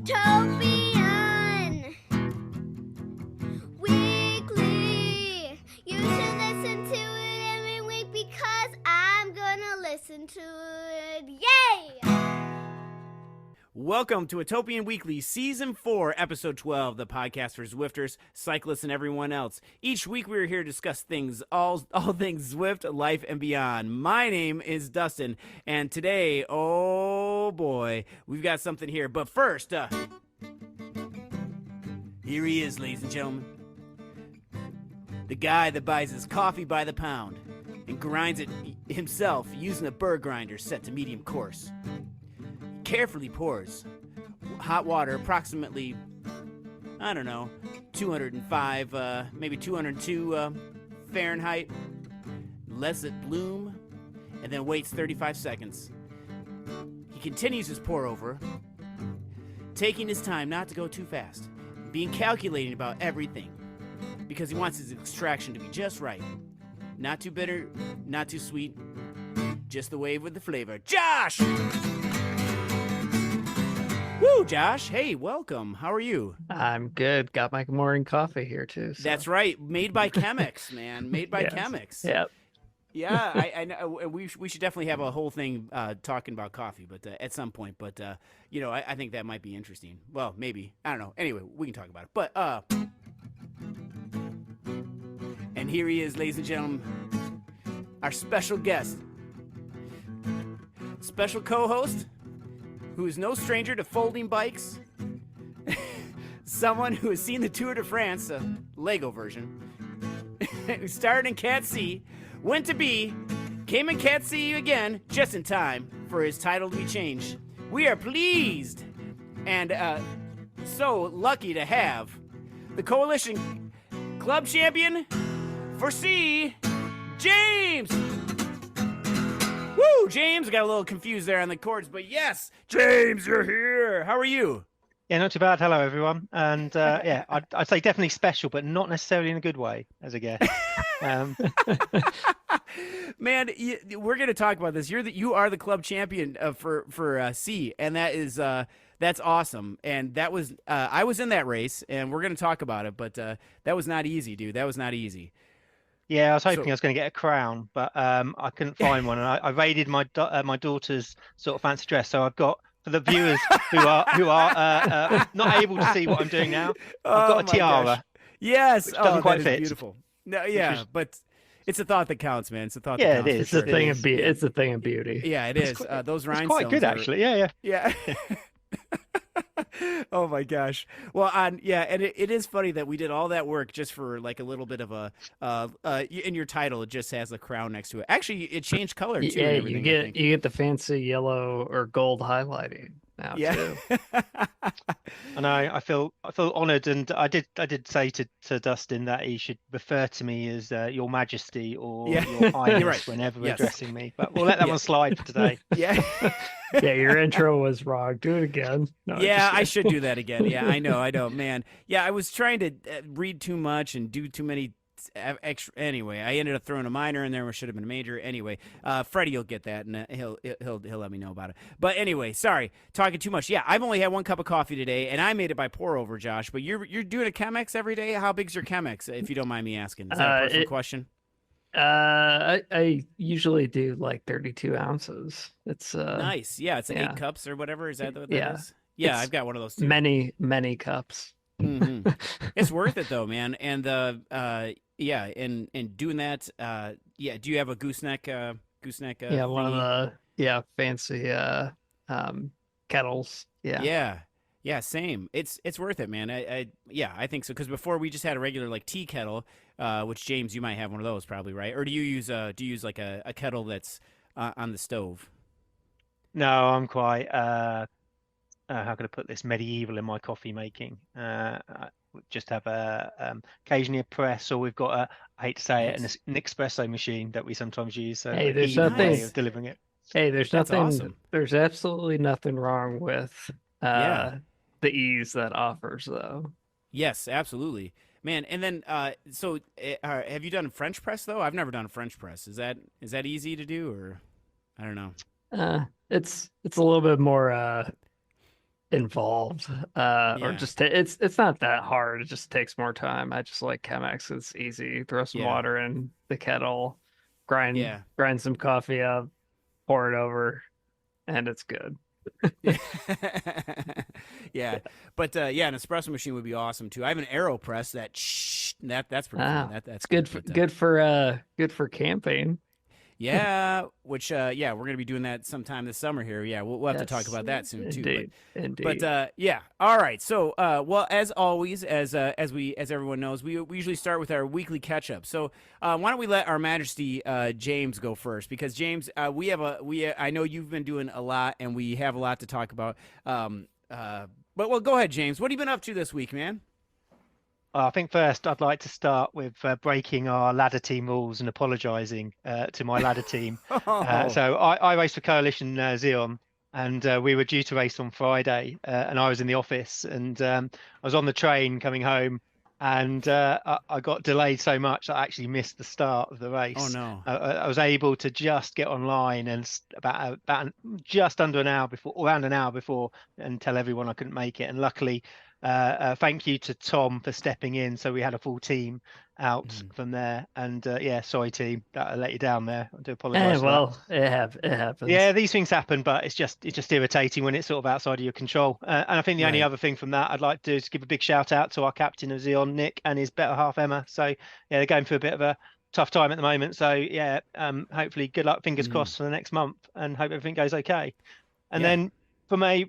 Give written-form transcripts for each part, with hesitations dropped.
Watopian Weekly. You should listen to it every week because I'm gonna listen to it. Yay! Welcome to Watopian Weekly, Season 4, Episode 12, the podcast for Zwifters, cyclists, and everyone else. Each week we are here to discuss things, all things Zwift, life, and beyond. My name is Dustin, and today, oh boy, we've got something here. But first, here he is, ladies and gentlemen. The guy that buys his coffee by the pound and grinds it himself using a burr grinder set to medium coarse. Carefully pours hot water, approximately, 205, maybe 202 Fahrenheit, lets it bloom, and then waits 35 seconds. He continues his pour over, taking his time not to go too fast, being calculating about everything, because he wants his extraction to be just right. Not too bitter, not too sweet, just the wave with the flavor. Josh! Woo, Josh. Hey, welcome. How are you? I'm good. Got my morning coffee here, too. So. That's right. Made by Chemex, man. Made by Chemex. Yep. Yeah, I know. We should definitely have a whole thing talking about coffee, but at some point. But, I think that might be interesting. Well, maybe. I don't know. Anyway, we can talk about it. But, and here he is, ladies and gentlemen, our special guest, special co-host, who is no stranger to folding bikes, someone who has seen the Tour de France, a Lego version, who started in Cat C, went to B, came in Cat C again, just in time for his title to be changed. We are pleased and so lucky to have the Coalition Club Champion for C, James! Woo, James! I got a little confused there on the chords, but yes, James, you're here. How are you? Yeah, not too bad. Hello, everyone. And I'd say definitely special, but not necessarily in a good way, as a guest. Man, we're going to talk about this. You are the club champion for C, and that is that's awesome. And that was I was in that race, and we're going to talk about it. But that was not easy, dude. That was not easy. Yeah, I was hoping I was going to get a crown, but I couldn't find one, and I raided my daughter's sort of fancy dress. So I've got, for the viewers who are not able to see what I'm doing now, I've got a tiara. Gosh. Yes, which doesn't quite fit. Beautiful. No, yeah, but it's a thought that counts, man. It's a thought. Yeah, that counts. it is. It's a thing of beauty. It's a thing of beauty. Yeah, it is. Those rhinestones. It's quite good, actually. Yeah. Oh my gosh. Well, and it is funny that we did all that work just for like a little bit of a in your title it just has a crown next to it. Actually, it changed color too. Yeah, you get the fancy yellow or gold highlighting now too. And I feel honoured, and I did say to Dustin that he should refer to me as Your Majesty or Your Highness right. whenever addressing me. But we'll let that one slide for today. Yeah. Yeah, your intro was wrong. Do it again. No, I should do that again. Yeah, I know, man. Yeah, I was trying to read too much and do too many extra. Anyway, I ended up throwing a minor in there where should have been a major. Anyway, Freddie will get that, and he'll let me know about it. But anyway, sorry, talking too much. Yeah, I've only had one cup of coffee today, and I made it by pour over, Josh. But you're doing a Chemex every day. How big's your Chemex, if you don't mind me asking? Is that a personal question? I usually do like 32 ounces. It's nice. Yeah, it's 8 cups or whatever. Is that what that is? Yeah, I've got one of those too. Many cups. Mm-hmm. It's worth it though, man. And and doing that. Do you have a gooseneck? One of the fancy kettles. Yeah, same. It's worth it, man. I think so. Because before we just had a regular like tea kettle, which James, you might have one of those probably, right? Or do you use like a kettle that's on the stove? No, I'm quite how can I put this, medieval in my coffee making. I just have occasionally a press, or we've got I hate to say it, an espresso machine that we sometimes use. So hey, there's nothing way of delivering it. Hey, there's nothing. Awesome. There's absolutely nothing wrong with the ease that offers, though. Yes, absolutely, man. And then, so have you done a French press though? I've never done a French press. Is that easy to do, or I don't know. It's a little bit more involved. Or just it's not that hard. It just takes more time. I just like Chemex. It's easy. Throw some water in the kettle, grind some coffee up, pour it over, and it's good. Yeah. But an espresso machine would be awesome too. I have an AeroPress that's pretty fun. That's good for camping. Yeah, which we're gonna be doing that sometime this summer here. Yeah, we'll have to talk about that soon too. Indeed. But all right. So well, as always, as everyone knows, we usually start with our weekly catch up. So why don't we let Our Majesty James go first? Because James, I know you've been doing a lot, and we have a lot to talk about. But go ahead, James. What have you been up to this week, man? I think first I'd like to start with breaking our ladder team rules and apologising to my ladder team. So I raced for Coalition Xeon, and we were due to race on Friday, and I was in the office, and I was on the train coming home, and I got delayed so much that I actually missed the start of the race. Oh no! I was able to just get online and about just under an hour before, around an hour before, and tell everyone I couldn't make it. And luckily, thank you to Tom for stepping in, so we had a full team out from there. And sorry team, that I let you down there. I do apologise. It happens. Yeah, these things happen, but it's just irritating when it's sort of outside of your control. And I think the only other thing from that I'd like to do is give a big shout out to our captain of Xeon, Nick, and his better half Emma. So they're going through a bit of a tough time at the moment. So hopefully good luck, fingers crossed for the next month, and hope everything goes okay. And then from a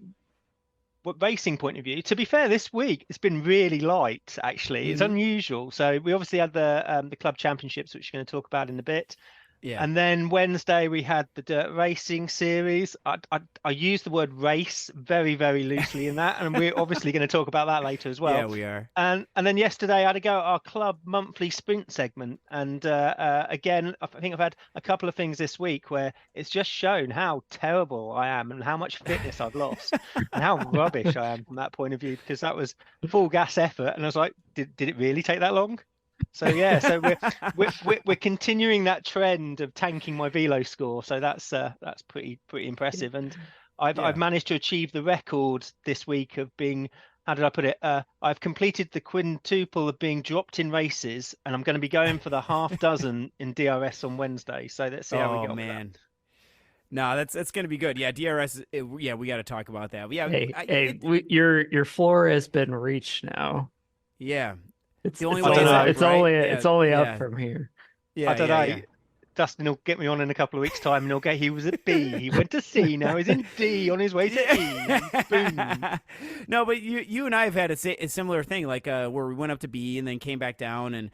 racing point of view, to be fair, this week it's been really light. Actually, it's unusual. So we obviously had the club championships, which we're going to talk about in a bit. Yeah. And then Wednesday we had the dirt racing series. I used the word race very, very loosely in that, and we're obviously going to talk about that later as well. Yeah, we are. And then yesterday I had to go at our club monthly sprint segment, and again I think I've had a couple of things this week where it's just shown how terrible I am and how much fitness I've lost and how rubbish I am from that point of view, because that was full gas effort, and I was like, did it really take that long? So we're continuing that trend of tanking my velo score. So that's pretty impressive. And I've managed to achieve the record this week of being, how did I put it? I've completed the quintuple of being dropped in races, and I'm going to be going for the half dozen in DRS on Wednesday. So let's see how we get on with that. No, that's going to be good. Yeah, DRS. We got to talk about that. Yeah. Your floor has been reached now. Yeah. It's only up from here. Yeah, I don't know. Dustin will get me on in a couple of weeks' time, and he was at B. He went to C. Now he's in D on his way to E. Boom. No, but you and I have had a similar thing, like where we went up to B and then came back down, and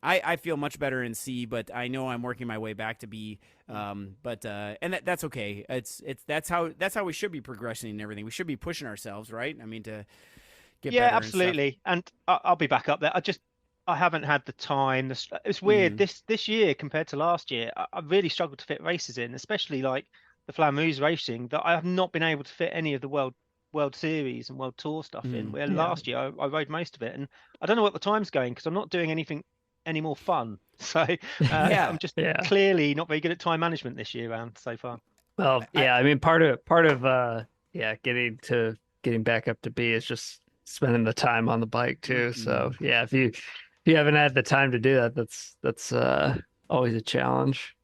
I feel much better in C, but I know I'm working my way back to B. And that's okay. That's how we should be progressing and everything. We should be pushing ourselves, right? I mean, to get better. Absolutely. And I'll be back up there. I haven't had the time. It's weird this year compared to last year. I really struggled to fit races in, especially like the Flamuse racing, that I have not been able to fit any of the World Series and World Tour stuff in. Where last year I rode most of it, and I don't know what the time's going because I'm not doing anything any more fun. So I'm just clearly not very good at time management this year round so far. Well, I mean, part of getting back up to B is just spending the time on the bike too. So if you haven't had the time to do that, that's always a challenge.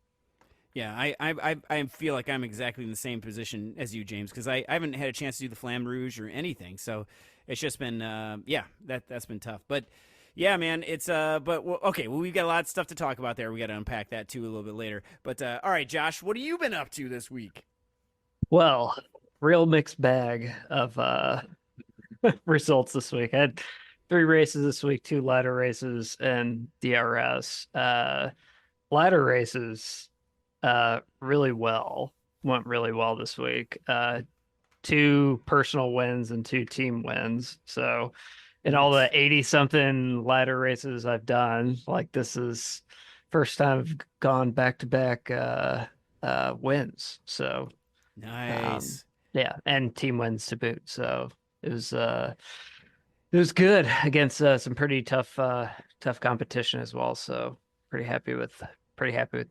Yeah, I feel like I'm exactly in the same position as you, James, because I haven't had a chance to do the Flamme Rouge or anything. So it's just been that's been tough. But yeah, man, it's we've got a lot of stuff to talk about there. We got to unpack that too a little bit later. But all right, Josh, what have you been up to this week? Well, real mixed bag of results this week. I had 3 races this week, 2 ladder races and DRS. Ladder races went really well this week. 2 personal wins and 2 team wins. So in all the 80-something ladder races I've done, like, this is first time I've gone back-to-back wins. So nice. And team wins to boot. So it was good against some pretty tough competition as well. So pretty happy with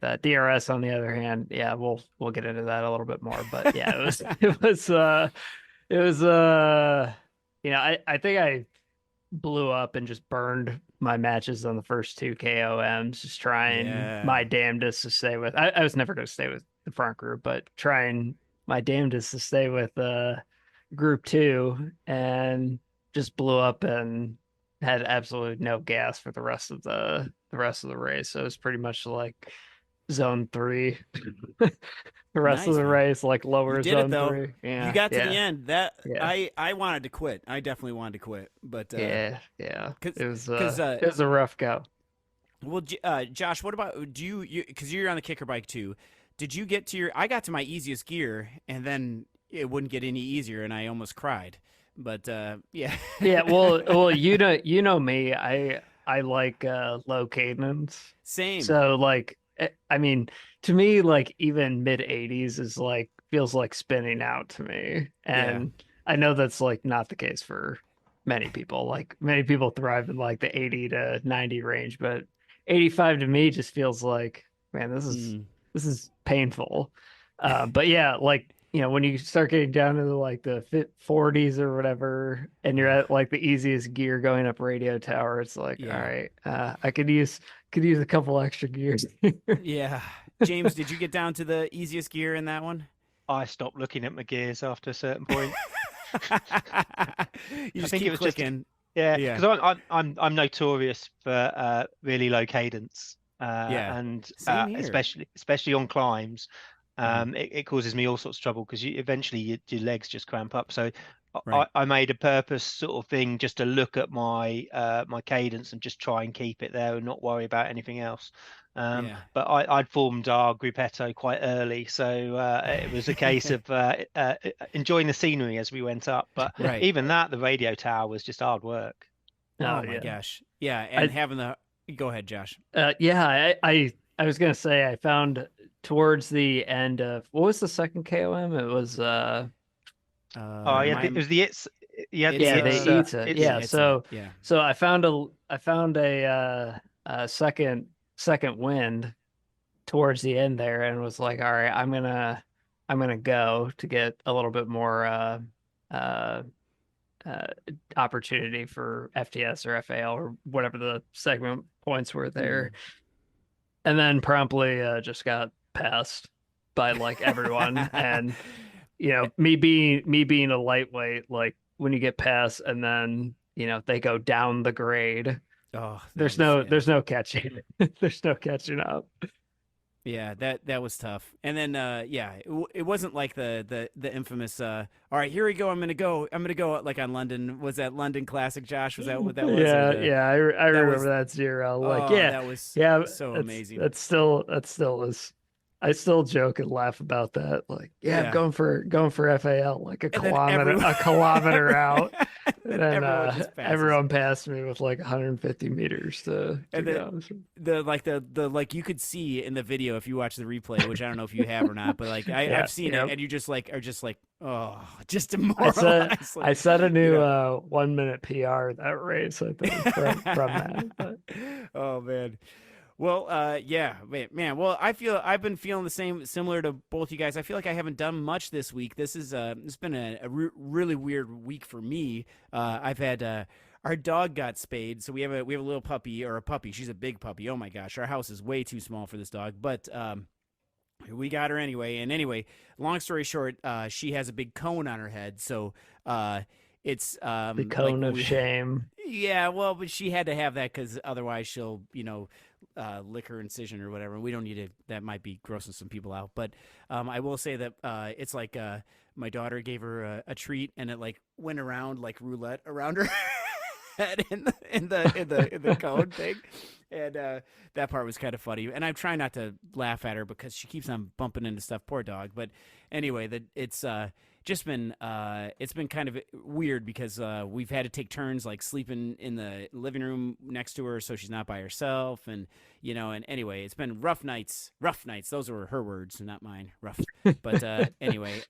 that. DRS on the other hand, we'll get into that a little bit more. But it It was I think I blew up and just burned my matches on the first two KOMs, just trying my Yeah. damnedest to stay with. I was never going to stay with the front group, but trying my damnedest to stay with group two, and just blew up and had absolutely no gas for the rest of the race. So it was pretty much like zone three. The rest of Nice, the man. race, like You lower did it zone though. three. You Yeah, got to the yeah, end. That yeah, I wanted to quit. I definitely wanted to quit, but yeah. cause It was cause it was a rough go. well, Josh, what about do you? Because you're on the kicker bike too. Did you get to your? I got to my easiest gear, and then it wouldn't get any easier, and I almost cried. But yeah, Yeah, well, you know me. I like low cadence. same. So like I mean, to me, like even mid 80s is like feels like spinning out to me. Yeah, And I know that's like not the case for many people. Like many people thrive in like the 80 to 90 range, but 85 to me just feels like, man, this is mm. this is painful. But yeah, like when you start getting down into like the 40s or whatever, and you're Oh, at like the easiest gear going up radio tower, it's like, all yeah, right, I could use a couple extra gears. yeah. James, did you get down to the easiest gear in that one? I stopped looking at my gears after a certain point. You I just think it keep was just clicking. yeah, Yeah, because I'm notorious for really low cadence, yeah. and Same here. especially on climbs. Mhm. It causes me all sorts of trouble because eventually your legs just cramp up. So Right. I made a purpose sort of thing just to look at my cadence and just try and keep it there and not worry about anything else. Yeah. But I'd formed our gruppetto quite early, so it was a case of enjoying the scenery as we went up. But Right. even that, the radio tower was just hard work. Oh Oh my yeah. gosh. Yeah, and I having the go ahead, Josh. yeah, I was gonna say I found towards the end of what was the second KOM? It was Oh, yeah, My it was the it's you had the it's yeah, they eats it. it's yeah, Yeah, it's a so yeah. so I found a second wind towards the end there, and was like, all right, I'm gonna go to get a little bit more uh uh opportunity for FTS or FAL or whatever the segment points were there, Mhm. and then promptly just got passed by like everyone. And me being a lightweight, like when you get past and then they go down the grade, Oh, that there's was no yeah. there's no catching. There's no catching up. Yeah, that was tough. And then yeah, it wasn't like the infamous all right, here we go. I'm going to go like on London. Was that London Classic, Josh? Was that what that was or Yeah, the yeah, I that remember was that ZRL. Like, oh, yeah, that was yeah, so that's amazing. that's still is. I still joke and laugh about that. Like, yeah, I'm Yeah. going for FAL, like a And then kilometer everyone a kilometer out. and And then then everyone just passes. everyone passed me with like 150 meters to And then go. the like you could see in the video if you watch the replay, which I don't know if you have or not, but like Yeah, I've seen it, yeah. and you just like are just like oh, just I set demoralized, I like set a you new know. 1 minute PR that race, I think, from that. But Oh man. Well, yeah, man. Well, I've been feeling the same, similar to both you guys. I feel like I haven't done much this week. It's been really weird week for me. I've had our dog got spayed, so we have a little puppy or a puppy. She's a big puppy. Oh my gosh, our house is way too small for this dog, but we got her anyway. And anyway, long story short, she has a big cone on her head, so it's the like cone of we. shame. Yeah, well, but she had to have that because otherwise she'll, lick her incision or whatever. We don't need to. That might be grossing some people out. But I will say that it's like my daughter gave her a treat, and it like went around like roulette around her head in the cone thing, and that part was kind of funny. And I'm trying not to laugh at her because she keeps on bumping into stuff. Poor dog. But anyway, it's just been it's been kind of weird because we've had to take turns like sleeping in the living room next to her so she's not by herself, and and anyway, it's been rough nights. Those were her words, not mine. Rough. But anyway,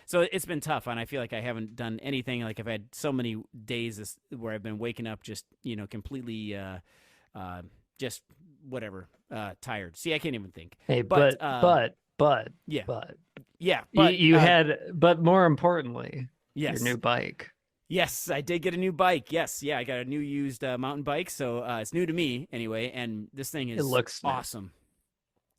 so it's been tough, and I feel like I haven't done anything. Like I've had so many days where I've been waking up just completely just whatever tired. See, I can't even think. Hey, But but yeah, but yeah, you but you had but more importantly, Yes. Your new bike. Yes, I did get a new bike. Yes, yeah, I got a new used mountain bike, so it's new to me anyway, and this thing is looks nice. awesome.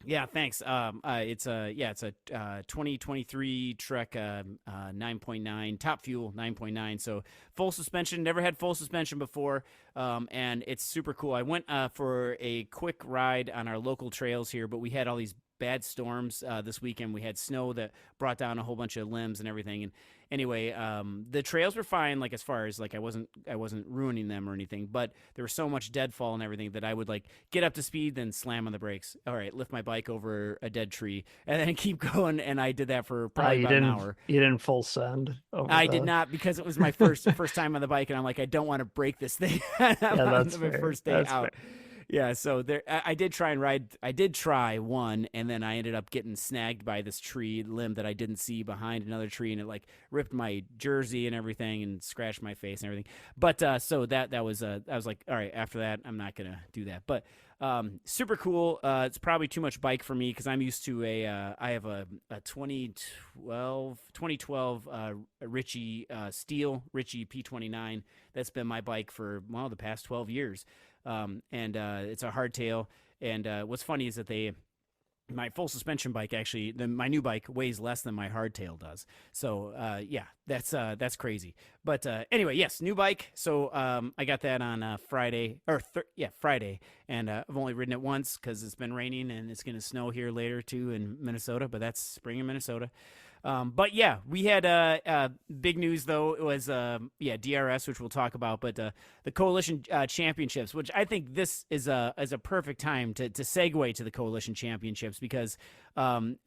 Yeah, thanks. It's a 2023 Trek 9.9 top fuel 9.9. So full suspension. Never had full suspension before, and it's super cool. I went for a quick ride on our local trails here, but we had all these bad storms this weekend. We had snow that brought down a whole bunch of limbs and everything. And anyway, the trails were fine. Like as far as like I wasn't ruining them or anything, but there was so much deadfall and everything that I would like get up to speed, then slam on the brakes. All right, lift my bike over a dead tree, and then keep going. And I did that for probably about an hour. You didn't full send. I did not, because it was my first time on the bike, and I'm like, I don't want to break this thing. That's my fair. first day That's out. fair. Yeah, so there, I did try and ride. I did try one, and then I ended up getting snagged by this tree limb that I didn't see behind another tree, and it like ripped my jersey and everything, and scratched my face and everything. But so that was I was like, all right, after that, I'm not gonna do that. But super cool. It's probably too much bike for me because I'm used to I have a 2012 Ritchie Steel Ritchie P29. That's been my bike for the past 12 years. And it's a hardtail. And what's funny is that my full suspension bike actually, my new bike weighs less than my hardtail does. So yeah, that's crazy. But anyway, yes, new bike. So I got that on Friday Friday, and I've only ridden it once because it's been raining and it's going to snow here later too in Minnesota. But that's spring in Minnesota. But yeah, we had big news though. It was DRS, which we'll talk about, but the Coalition Championships, which I think this is a perfect time to segue to the Coalition Championships because let's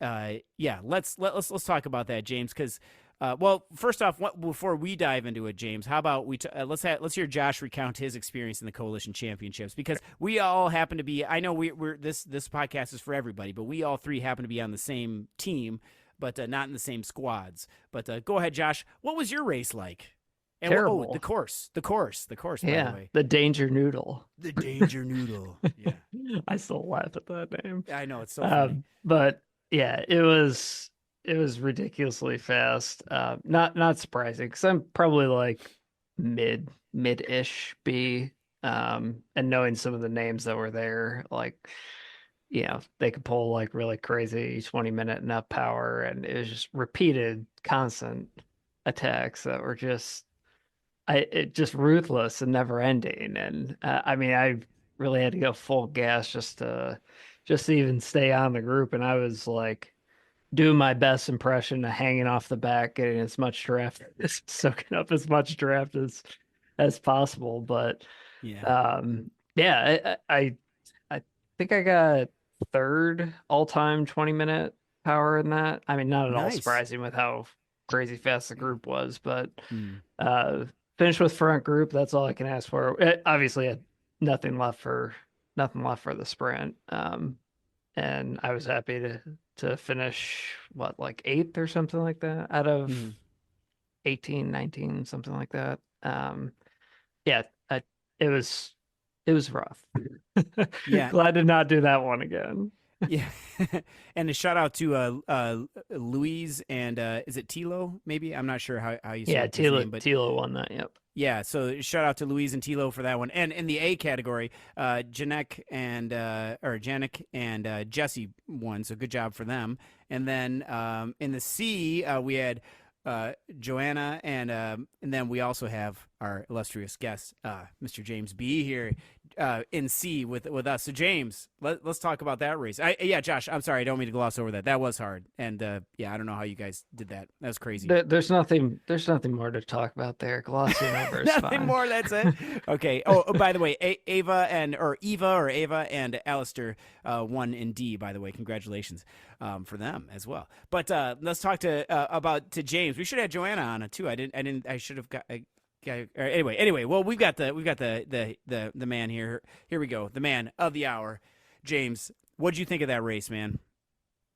talk about that, James. Because well, first off, before we dive into it, James, how about let's hear Josh recount his experience in the Coalition Championships, because we all happen to be. I know we're this podcast is for everybody, but we all three happen to be on the same team, but not in the same squads. But go ahead, Josh. What was your race like? And Terrible. The course. By the way, the Danger Noodle. The Danger Noodle. Yeah, I still laugh at that name. I know, it's so funny. But yeah, it was ridiculously fast. Not surprising because I'm probably like mid-ish B. And knowing some of the names that were there, like, you know, they could pull like really crazy 20-minute nut power, and it was just repeated constant attacks that were just ruthless and never ending. And I mean, I really had to go full gas just to even stay on the group. And I was like doing my best impression of hanging off the back, getting as much draft, soaking up as much draft as possible. But I think I got third all-time 20-minute power in that. I mean, not at all surprising with how crazy fast the group was, but finished with front group. That's all I can ask for. Obviously, had nothing left for the sprint, and I was happy to finish like 8th or something like that out of 18, 19, something like that. It was rough. Yeah. Glad to not do that one again. Yeah. And a shout out to Louise and is it Tilo? Maybe, I'm not sure how you say his name, but Tilo won that. Yep. Yeah, so shout out to Louise and Tilo for that one. And in the A category, Janek and Jesse won, so good job for them. And then in the C, we had Joanna, and then we also have our illustrious guest, Mr. James B. here in C with us. So James, let's talk about that race. Josh, I'm sorry, I don't mean to gloss over that. That was hard, and I don't know how you guys did that. That was crazy. There's nothing more to talk about there. Glossing over is nothing fine. more. That's it. Okay. Oh, by the way, Eva and Alistair won in D. By the way, congratulations for them as well. But let's talk to James. We should have Joanna on it too. I should have got. Anyway, well, we've got the man here. Here we go. The man of the hour, James. What'd you think of that race, man?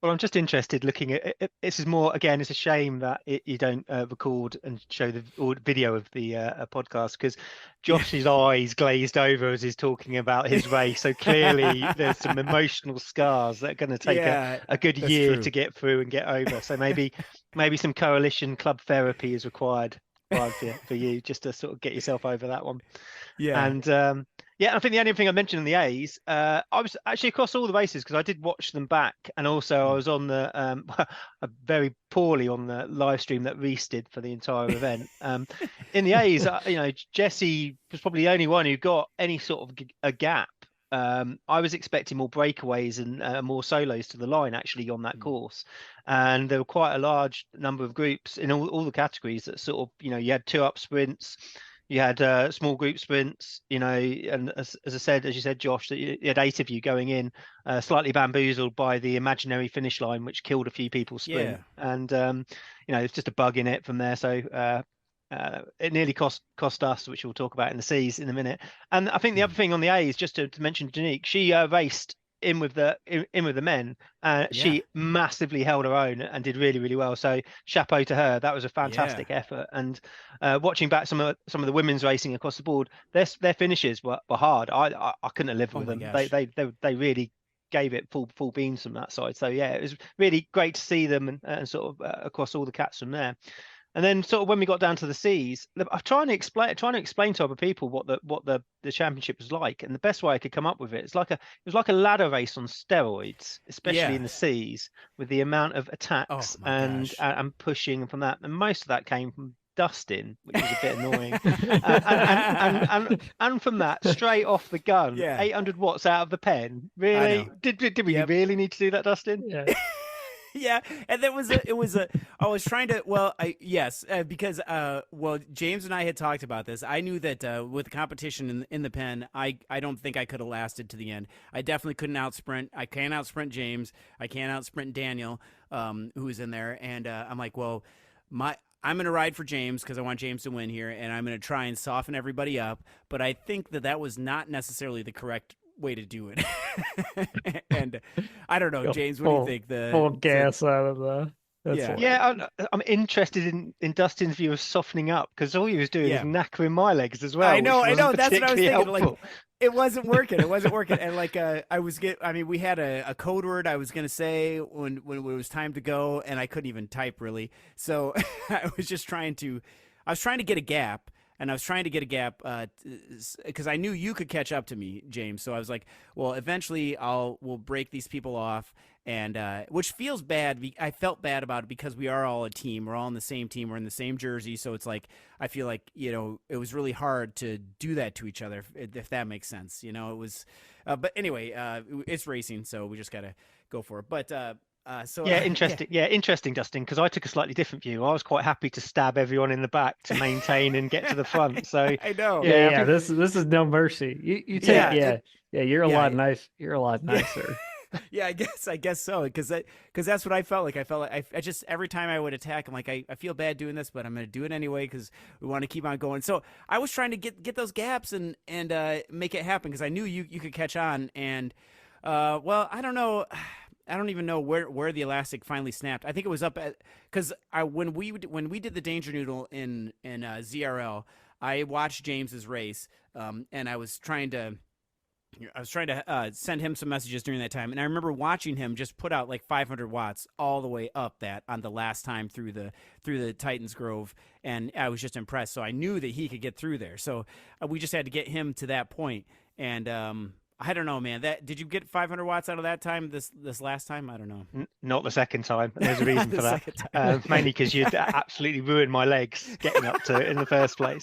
Well, I'm just interested looking at it. This is more, again, it's a shame that you don't record and show the video of the podcast, because Josh's eyes glazed over as he's talking about his race. So clearly there's some emotional scars that are going to take a good year to get through and get over. So maybe maybe some coalition club therapy is required for you just to sort of get yourself over that one. Yeah. And I think the only thing I mentioned in the A's, I was actually across all the races because I did watch them back, and also I was on the very poorly on the live stream that Reese did for the entire event. In the A's, Jesse was probably the only one who got any sort of a gap. I was expecting more breakaways and more solos to the line actually on that course, and there were quite a large number of groups in all the categories that sort of, you had 2-up sprints, you had small group sprints, and as you said, Josh, that you had 8 of you going in, slightly bamboozled by the imaginary finish line, which killed a few people's sprint. And it's just a bug in it from there. So it nearly cost us, which we'll talk about in the C's in a minute. And I think the other thing on the A is just to mention Janique. She raced in with the men. She massively held her own and did really, really well. So chapeau to her. That was a fantastic effort. And watching back some of the women's racing across the board, their finishes were hard. I couldn't have lived with them. They really gave it full beans from that side. So yeah, it was really great to see them and sort of across all the cats from there. And then sort of when we got down to the C's, I'm trying to explain to other people what the championship was like. And the best way I could come up with it was like a ladder race on steroids, especially in the C's, with the amount of attacks and pushing from that. And most of that came from Dustin, which was a bit annoying. and from that, straight off the gun, 800 watts out of the pen. Really? Did we really need to do that, Dustin? Yeah. Yeah, and I was trying to, because James and I had talked about this. I knew that with competition in the pen, I don't think I could have lasted to the end. I definitely couldn't outsprint. I can't outsprint James. I can't outsprint Daniel, who was in there. And I'm like, well, I'm going to ride for James because I want James to win here, and I'm going to try and soften everybody up. But I think that was not necessarily the correct way to do it. And I don't know, James, what do you think? Full gas out of the I'm interested in Dustin's view of softening up, because all he was doing was knackering my legs as well. I know that's what I was thinking. Helpful. Like, it wasn't working. And like we had a code word I was gonna say when it was time to go, and I couldn't even type really. So I was trying to get a gap. And I was trying to get a gap because I knew you could catch up to me, James. So I was like, well, eventually we'll break these people off, and which feels bad. I felt bad about it because we are all a team. We're all on the same team. We're in the same jersey. So it's like I feel like it was really hard to do that to each other, if that makes sense. It was, but anyway, it's racing, so we just gotta go for it. But interesting, Dustin, because I took a slightly different view. I was quite happy to stab everyone in the back to maintain and get to the front. So I know. This is no mercy. You take you're a lot nice. You're a lot nicer. Yeah, I guess so, because that's what I felt like. I just every time I would attack, I'm like, I feel bad doing this, but I'm going to do it anyway because we want to keep on going. So I was trying to get those gaps and make it happen because I knew you could catch on. And I don't know. I don't even know where the elastic finally snapped. I think it was up at because when we did the Danger Noodle in ZRL, I watched James's race, and I was trying to send him some messages during that time, and I remember watching him just put out like 500 watts all the way up that on the last time through the Titans Grove, and I was just impressed. So I knew that he could get through there. So we just had to get him to that point, and I don't know, man. Did you get 500 watts out of that time? This last time, I don't know. Not the second time. There's a reason for that. Mainly because you absolutely ruined my legs getting up to it in the first place.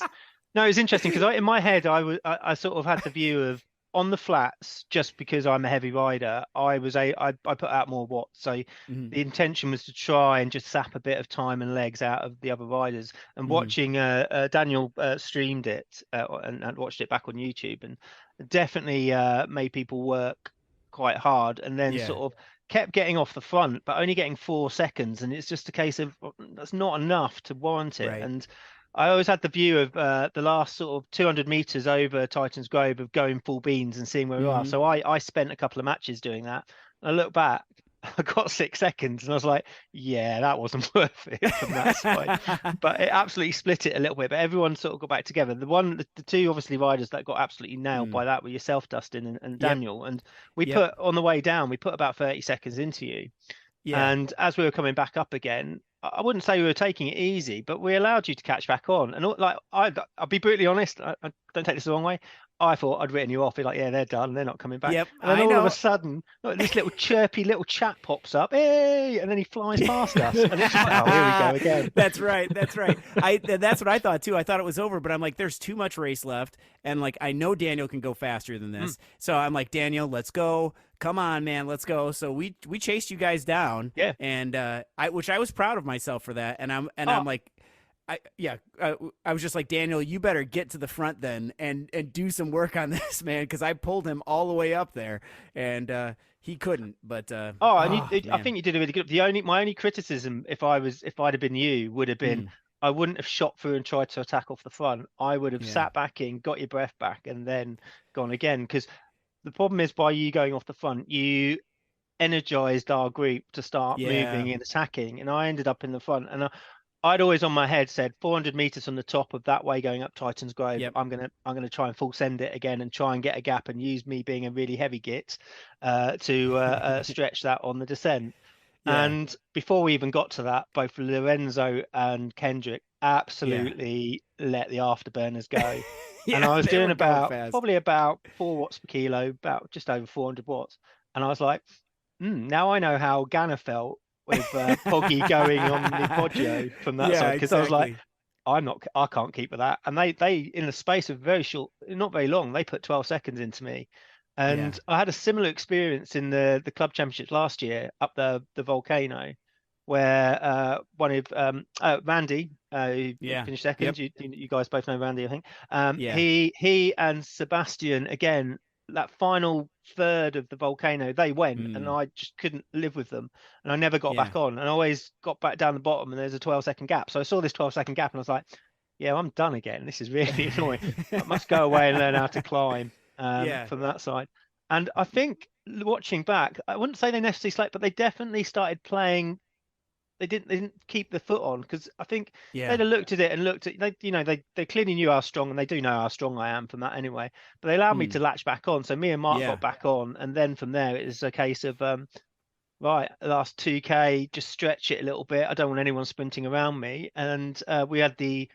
No, it's interesting because in my head I sort of had the view of on the flats, just because I'm a heavy rider, I put out more watts. So the intention was to try and just sap a bit of time and legs out of the other riders. And watching Daniel streamed it and watched it back on YouTube, and definitely made people work quite hard, and then sort of kept getting off the front, but only getting 4 seconds. And it's just a case of that's not enough to warrant it. Right. And I always had the view of the last sort of 200 meters over Titans Grove of going full beans and seeing where we are. So I spent a couple of matches doing that. I look back, I got 6 seconds, and I was like, yeah, that wasn't worth it from that side. But it absolutely split it a little bit. But everyone sort of got back together. The two obviously riders that got absolutely nailed by that were yourself, Dustin, and Daniel. And we put on the way down, we put about 30 seconds into you. Yeah. And as we were coming back up again, I wouldn't say we were taking it easy, but we allowed you to catch back on. And like, I'll be brutally honest. I don't take this the wrong way. I thought I'd written you off. Be like, yeah, they're done. They're not coming back. Yep, And then I all of know. a sudden, look, this little chirpy little chap pops up, hey, and then he flies past us. And it's like, oh, here we go again. That's right. That's what I thought too. I thought it was over, but I'm like, there's too much race left, and like I know Daniel can go faster than this. So I'm like, Daniel, let's go. Come on, man, let's go. So we chased you guys down. Yeah. And I was proud of myself for that. And I'm like, I was just like, Daniel, you better get to the front then and do some work on this, man, because I pulled him all the way up there, and he couldn't. But I think you did a really good. My only criticism, if I'd have been you, would have been I wouldn't have shot through and tried to attack off the front. I would have sat back in, got your breath back, and then gone again. Because the problem is, by you going off the front, you energized our group to start moving and attacking, and I ended up in the front. And I'd always on my head said 400 meters from the top of that way going up Titan's Grove. I'm gonna try and full send it again and try and get a gap and use me being a really heavy git to stretch that on the descent. And before we even got to that, both Lorenzo and Kendrick absolutely let the afterburners go. And I was doing probably about 4 watts per kilo, about just over 400 watts. And I was like, now I know how Ganna felt with Poggy going on the Poggio from that side, because I was like, I can't keep with that. And they in the space of very short, not very long, they put 12 seconds into me. And I had a similar experience in the club championships last year up the volcano, where one of Randy, who finished second, you guys both know Randy, I think. He and Sebastian, again, that final third of the volcano, they went and I just couldn't live with them, and I never got back on, and I always got back down the bottom, and there's a 12-second gap. So I saw this 12-second gap and I was like, yeah, I'm done again. This is really annoying. I must go away and learn how to climb from that side. And I think watching back, I wouldn't say they necessarily slept, but they definitely started playing. They didn't keep the foot on, because I think they'd have looked at it and they clearly knew how strong, and they do know how strong I am from that anyway. But they allowed me to latch back on, so me and Mark got back on, and then from there it was a case of right, last 2K, just stretch it a little bit. I don't want anyone sprinting around me, and we had the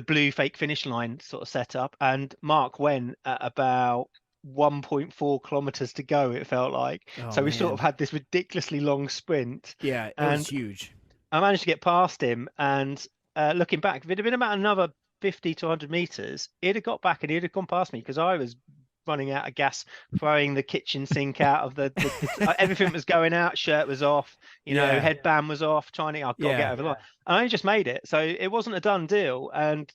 blue fake finish line sort of set up, and Mark went at about 1.4 kilometers to go, it felt like. So we sort of had this ridiculously long sprint. It was huge. I managed to get past him, and looking back, if it had been about another 50 to 100 meters, he'd have got back and he'd have gone past me, because I was running out of gas, throwing the kitchen sink out of the everything was going out, shirt was off, headband was off, I've got to get over the line. And I just made it, so it wasn't a done deal, and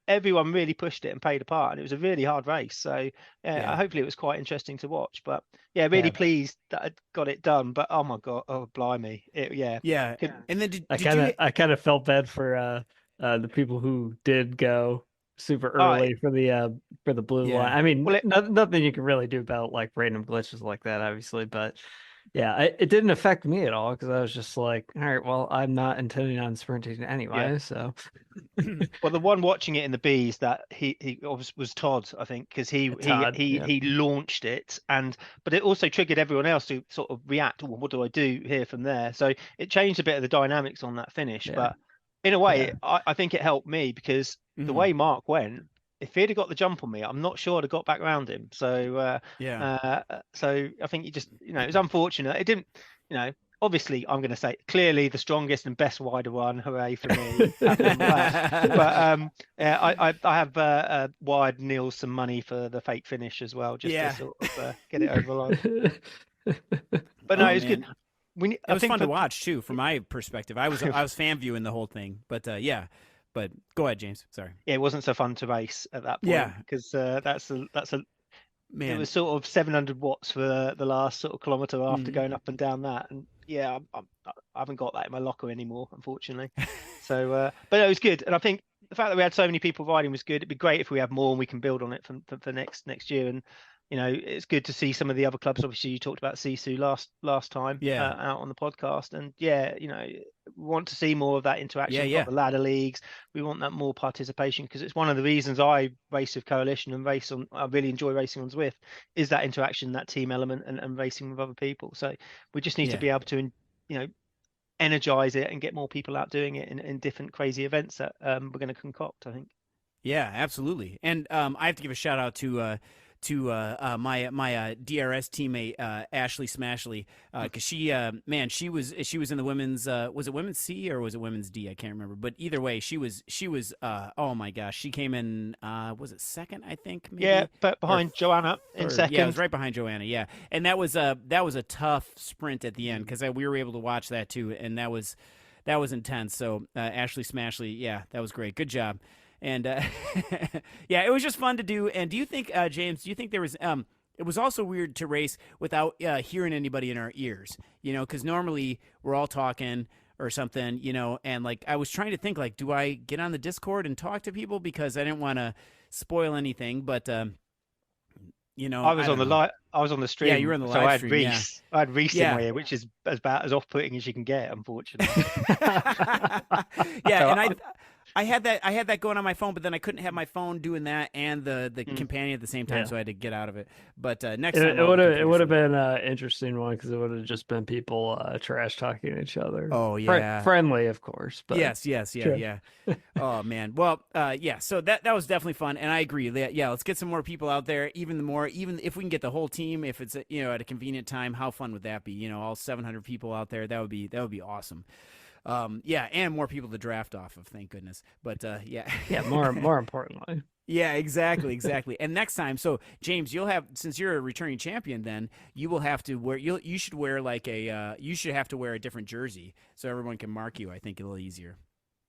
everyone really pushed it and played a part, and it was a really hard race. So hopefully it was quite interesting to watch. But really pleased that I got it done. But oh my god, oh blimey, And then I kind of felt bad for the people who did go super early for the blue line. I mean, nothing you can really do about like random glitches like that, obviously, but it didn't affect me at all, because I was just like, all right, well, I'm not intending on sprinting anyway. So well, the one watching it in the Bs that he was Todd, I think, because he launched it, but it also triggered everyone else to sort of react. Well, what do I do here from there? So it changed a bit of the dynamics on that finish, but in a way, I think it helped me, because the way Mark went, if he'd have got the jump on me, I'm not sure I'd have got back around him. So so I think it was unfortunate. It didn't, obviously I'm going to say clearly the strongest and best wider one. Hooray for me! But I have wired Neil some money for the fake finish as well, just to sort of get it over the line. But no, it's good. It was fun to watch too, from my perspective. I was fan viewing the whole thing, but But go ahead, James. Sorry. Yeah, it wasn't so fun to race at that point, because that's a man. It was sort of 700 watts for the last sort of kilometer after going up and down that, and I haven't got that in my locker anymore, unfortunately. So, but it was good, and I think the fact that we had so many people riding was good. It'd be great if we have more and we can build on it for next year. And it's good to see some of the other clubs. Obviously, you talked about Sisu last time out on the podcast, and we want to see more of that interaction. We've got the ladder leagues. We want that more participation, because it's one of the reasons I race with Coalition and I really enjoy racing on Zwift, is that interaction, that team element, and racing with other people. So we just need to be able to energize it and get more people out doing it in different crazy events that we're going to concoct, I think. Yeah, absolutely. And I have to give a shout out to my DRS teammate Ashley Smashley, because she was in the women's was it women's C or was it women's D? I can't remember, but either way, she was oh my gosh, she came in was it second, I think, maybe? Yeah, but behind Joanna in second. Yeah, it was right behind Joanna. Yeah, and that was a tough sprint at the end because we were able to watch that too, and that was intense. So Ashley Smashley, yeah, that was great. Good job. And yeah, it was just fun to do. And do you think, James, there was it was also weird to race without hearing anybody in our ears, because normally we're all talking or something, and like I was trying to think, like, do I get on the Discord and talk to people because I didn't want to spoil anything, but I was on the stream. Yeah, you were on the live stream. I had Reese in my ear, which is about as off-putting as you can get, unfortunately. Yeah, and I had that going on my phone, but then I couldn't have my phone doing that and the companion at the same time, so I had to get out of it. But next time it would have been an interesting one because it would have just been people trash talking each other. Oh yeah, friendly of course. But yes, yeah. Oh man, well, yeah. So that was definitely fun, and I agree. Yeah, let's get some more people out there. Even if we can get the whole team, if it's at a convenient time, how fun would that be? All 700 people out there. That would be awesome. Yeah, and more people to draft off of, thank goodness. But yeah. Yeah, more importantly. Yeah, exactly. And next time, so James, you'll have, since you're a returning champion, then you will have to wear you should wear like you should have to wear a different jersey so everyone can mark you. I think a little easier.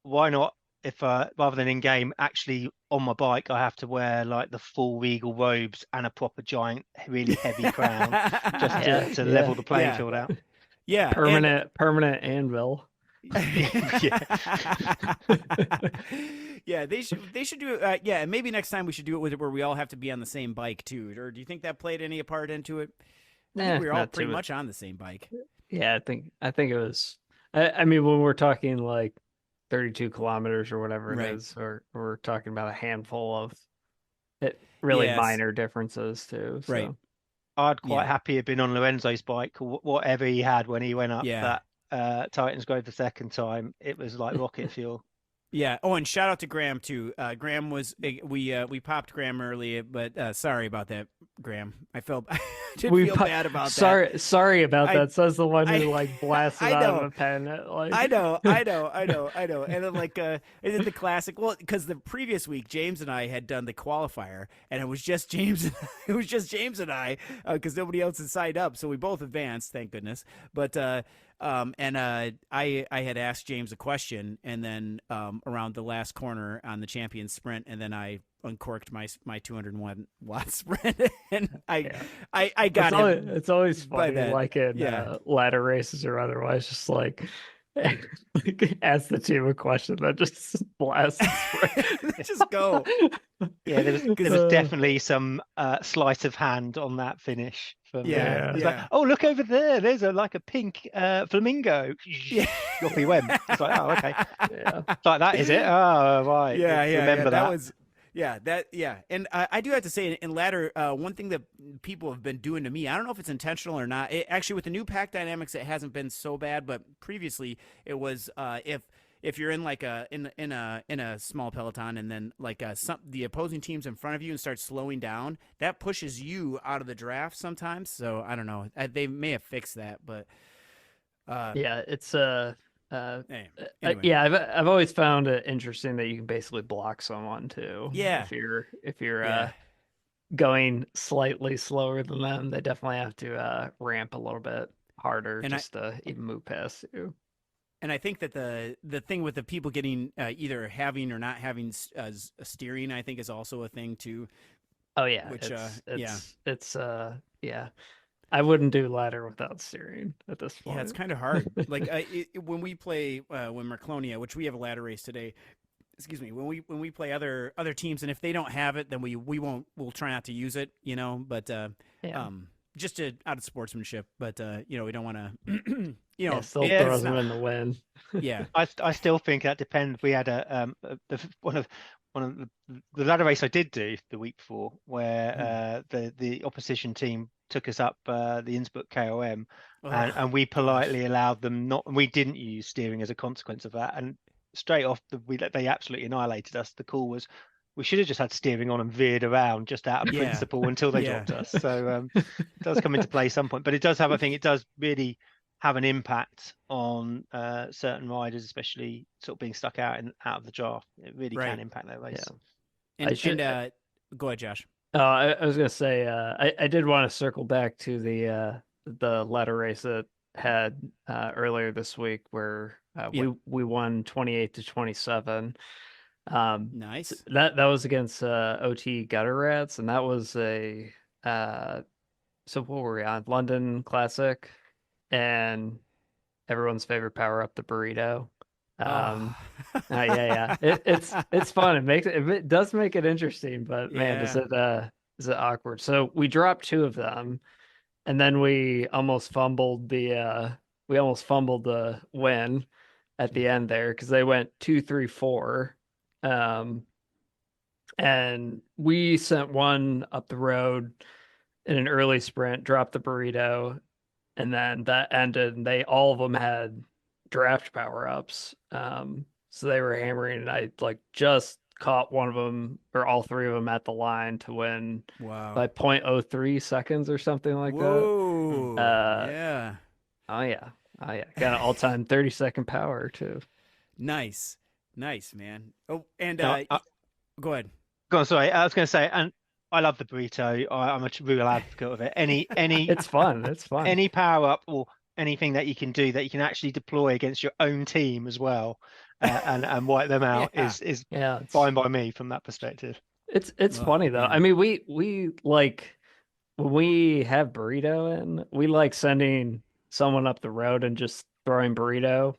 Why not? If rather than in game, actually on my bike, I have to wear like the full regal robes and a proper giant, really heavy crown, just to level the playing field out. Yeah, permanent anvil. Yeah, they should do it. Yeah, and maybe next time we should do it with it where we all have to be on the same bike too. Or do you think that played any part into it? I think we were all pretty much on the same bike. Yeah, I think it was. I mean, when we're talking like 32 kilometers or whatever it is, or we're talking about a handful of minor differences too. So. Right. I'd quite happy have been on Lorenzo's bike or whatever he had when he went up that Titans Grove the second time. It was like rocket fuel. Yeah. Oh, and shout out to Graham too. Graham was we popped Graham early, but sorry about that, Graham. I feel bad about that. Sorry about that. Says the one who like blasted out of a pen. I know. And then like I did the classic. Well, because the previous week James and I had done the qualifier, and it was just James. It was just James and I because nobody else had signed up, so we both advanced, thank goodness. But I had asked James a question, and then around the last corner on the champion sprint, and then I uncorked my 201 watt sprint, and I got it. It's always funny, like in ladder races or otherwise, just like ask the team a question that just blast just go. Yeah, there was definitely some sleight of hand on that finish. Like, oh, look over there. There's a pink flamingo. Off he went. It's like, oh, okay. Like that is it. Oh, right. Remember that. And I do have to say, in ladder, one thing that people have been doing to me, I don't know if it's intentional or not. Actually, with the new pack dynamics, it hasn't been so bad. But previously, it was if you're in like in a small peloton, and then like the opposing team's in front of you and starts slowing down, that pushes you out of the draft sometimes. So I don't know. They may have fixed that, but it's anyway. I've always found it interesting that you can basically block someone too. Yeah. If you're going slightly slower than them, they definitely have to ramp a little bit harder to even move past you. And I think that the thing with the people getting either having or not having steering, I think, is also a thing too. Oh yeah, which it's I wouldn't do ladder without steering at this point. Yeah, it's kind of hard. Like when we play when Merclonia, which we have a ladder race today. Excuse me. When we play other teams, and if they don't have it, then we'll try not to use it. But just out of sportsmanship. But we don't want to. Still throws them in the wind. Yeah, I still think that depends. We had one of the ladder race I did do the week before, where the opposition team took us up the Innsbruck KOM, and we politely allowed them not. We didn't use steering as a consequence of that, and straight off they absolutely annihilated us. The call was, we should have just had steering on and veered around just out of Yeah. principle until they Yeah. dropped us. So it does come into play some point, but it does have, I think it does really have an impact on certain riders, especially sort of being stuck out of the draft. It really Right. can impact their race. And, I should- go ahead, Josh. I was gonna say I did want to circle back to the ladder race that had earlier this week where we won 28-27. Nice. That was against OT Gutter Rats, and that was a so what were we on? London Classic, and everyone's favorite power up, the burrito. Yeah. It's fun. It does make it interesting, but man, is it awkward? So we dropped two of them, and then we almost fumbled the win at the end there because they went 2, 3, 4. And we sent one up the road in an early sprint, dropped the burrito, and then that ended, and all of them had draft power-ups. So they were hammering, and I just caught one of them or all three of them at the line to win by 0.03 seconds or something like Whoa. that. Yeah. Oh yeah. Got an all-time 30-second power too. Nice, man. Oh, and go ahead. Go on, sorry. I was going to say, and I love the burrito. I'm a real advocate of it. Any It's fun. Any power up or anything that you can do that you can actually deploy against your own team as well, and wipe them out is fine by me from that perspective. It's funny though. I mean, we like when we have burrito in, we like sending someone up the road and just throwing burrito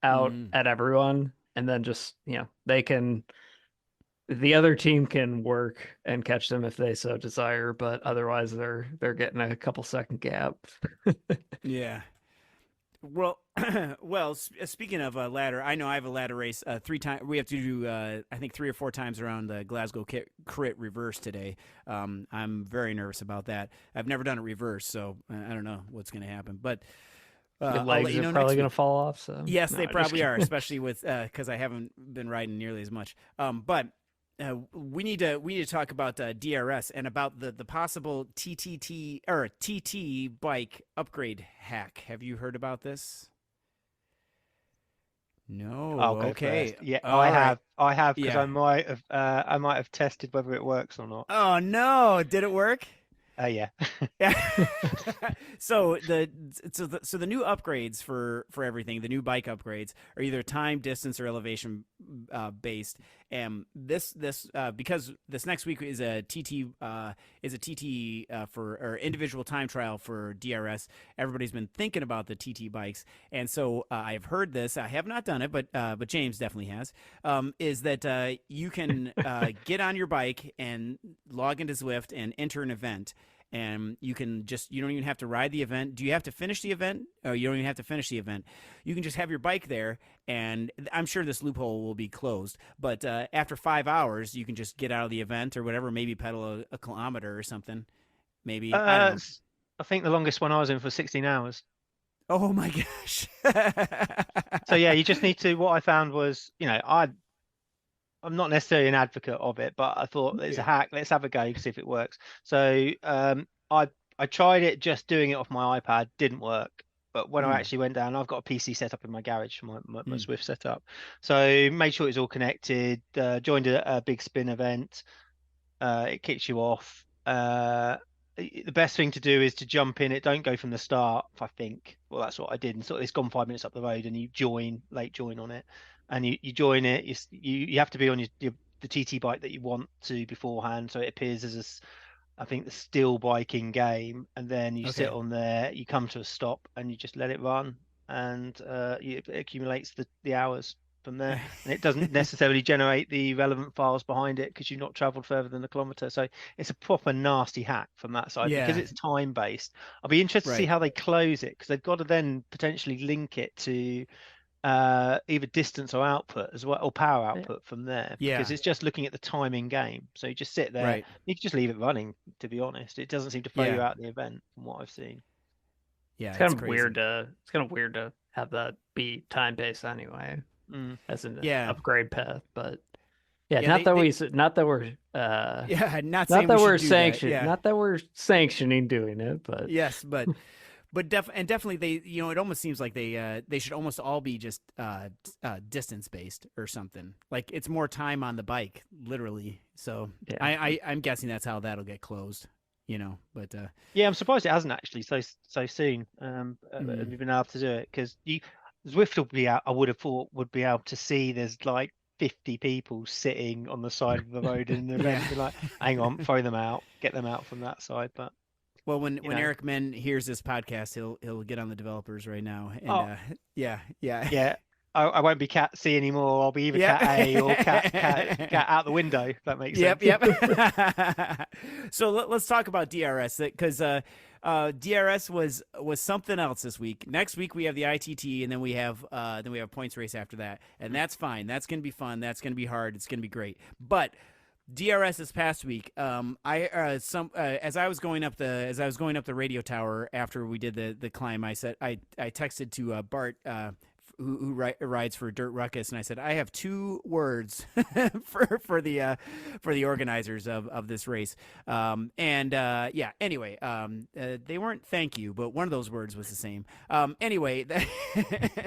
out at everyone, and then just the other team can work and catch them if they so desire, but otherwise they're getting a couple second gap. Yeah. Well, speaking of ladder, I know I have a ladder race 3 times. We have to do, I think 3 or 4 times around the Glasgow Crit reverse today. I'm very nervous about that. I've never done it reverse, so I don't know what's going to happen. But your legs are probably going to fall off. So yes, they probably are, especially with because I haven't been riding nearly as much. But we need to talk about DRS and about the possible TTT or TT bike upgrade hack. Have you heard about this? No. I'll go okay. First. Yeah, All I right. have because I might have tested whether it works or not. Oh no! Did it work? Yeah. So the new upgrades for everything, the new bike upgrades are either time, distance, or elevation based. And this because this next week is a TT for individual time trial for DRS. Everybody's been thinking about the TT bikes, and so I've heard this. I have not done it, but James definitely has. Is that you can get on your bike and log into Zwift and enter an event. And you don't even have to ride the event. Do you have to finish the event? Oh, you don't even have to finish the event. You can just have your bike there, and I'm sure this loophole will be closed. But after 5 hours, you can just get out of the event or whatever, maybe pedal a kilometer or something. Maybe. I think the longest one I was in for 16 hours. Oh my gosh. So yeah, you just need to, what I found was, I'm not necessarily an advocate of it, but I thought it's a hack. Let's have a go, see if it works. So I tried it just doing it off my iPad, didn't work. But when I actually went down, I've got a PC set up in my garage for my Zwift setup. So made sure it's all connected, joined a big spin event. It kicks you off. The best thing to do is to jump in it. Don't go from the start, I think. Well, that's what I did. And so it's gone 5 minutes up the road and you late join on it. And you join it. You have to be on the TT bike that you want to beforehand, so it appears as I think the still bike in game, and then you sit on there. You come to a stop and you just let it run, and it accumulates the hours from there. And it doesn't necessarily generate the relevant files behind it because you've not travelled further than a kilometre. So it's a proper nasty hack from that side because it's time based. I'll be interested to see how they close it because they've got to then potentially link it to either distance or output as well, or power output from there, because it's just looking at the time in game. So you just sit there, you can just leave it running, to be honest. It doesn't seem to throw you out the event from what I've seen. Yeah, It's kind of crazy. weird to have that be time based anyway, as an Yeah. upgrade path. But yeah, Yeah, not that we're yeah, not not saying that we we're should do that. Yeah. not that we're sanctioning doing it, but Yes, but definitely they, it almost seems like they should almost all be just distance based or something. Like it's more time on the bike, literally. So yeah. I'm guessing that's how that'll get closed. But Yeah, I'm surprised it hasn't actually so soon. We've been able to do it because Zwift will be out. I would have thought would be able to see there's like 50 people sitting on the side of the road in an event. Be like, hang on, throw them out, get them out from that side. But well, when Eric Menn hears this podcast, he'll get on the developers right now. And yeah. I won't be Cat C anymore. I'll be either Yep. Cat A or cat out the window. If that makes sense. Yep. So let's talk about DRS because DRS was something else this week. Next week we have the ITT, and then we have points race after that, and that's fine. That's gonna be fun. That's gonna be hard. It's gonna be great. But DRS this past week, as I was going up the radio tower after we did the climb, I said I texted to Bart. Who rides for Dirt Ruckus, and I said I have 2 words for the organizers of this race, anyway, they weren't thank you, but one of those words was the same. Anyway,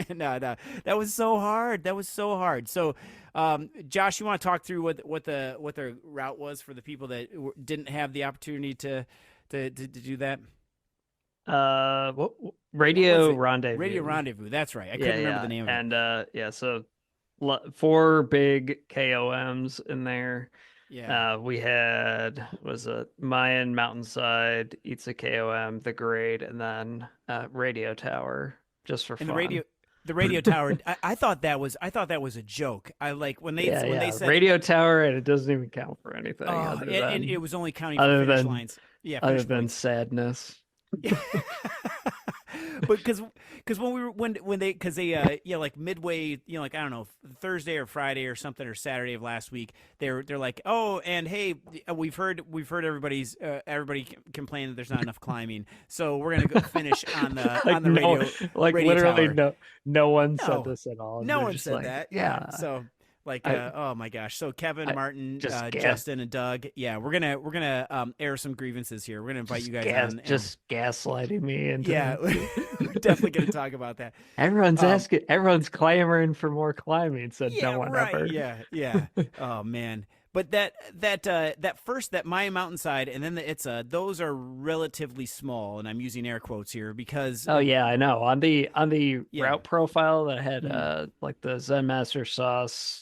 no, that was so hard. So, Josh, you want to talk through what the route was for the people that didn't have the opportunity to do that? Radio Rendezvous. Radio Rendezvous. That's right. I couldn't remember the name of it. And so 4 big KOMs in there. Yeah. We had Mayan Mountainside, Itza KOM, the Grade, and then Radio Tower just for fun. The radio tower. I thought that was a joke. I like when they said Radio Tower, and it doesn't even count for anything. And it was only counting for finish lines. Yeah, other than sadness. But because they like midway, like I don't know, Thursday or Friday or something, or Saturday of last week, they're like, oh, and hey, we've heard everybody complain that there's not enough climbing, so we're gonna go finish on the radio. Like radio literally tower. no one said this at all. No one said that. Yeah. So. Oh my gosh! So Kevin, Martin, Justin, and Doug. Yeah, we're gonna air some grievances here. We're gonna invite you guys on. Just gaslighting me, and we're definitely gonna talk about that. Everyone's clamoring for more climbing. Said no one ever. Yeah. Oh man, but that Maya Mountainside and then the Itza, those are relatively small, and I'm using air quotes here because. Oh yeah, I know. On the route profile that had like the Zen Master Sauce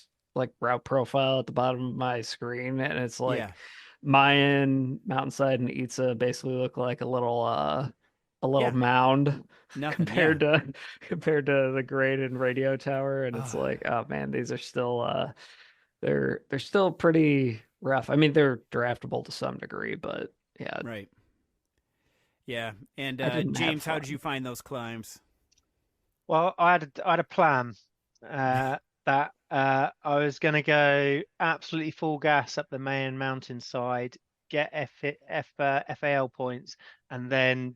route profile at the bottom of my screen, and it's like Mayan Mountainside and Itza basically look like a little mound compared to the Grade and Radio Tower, and it's like, oh man, these are still they're still pretty rough. I mean, they're draftable to some degree, but yeah, right. Yeah, and James, how did you find those climbs? Well, I had a plan that I was going to go absolutely full gas up the main mountainside, get FAL points, and then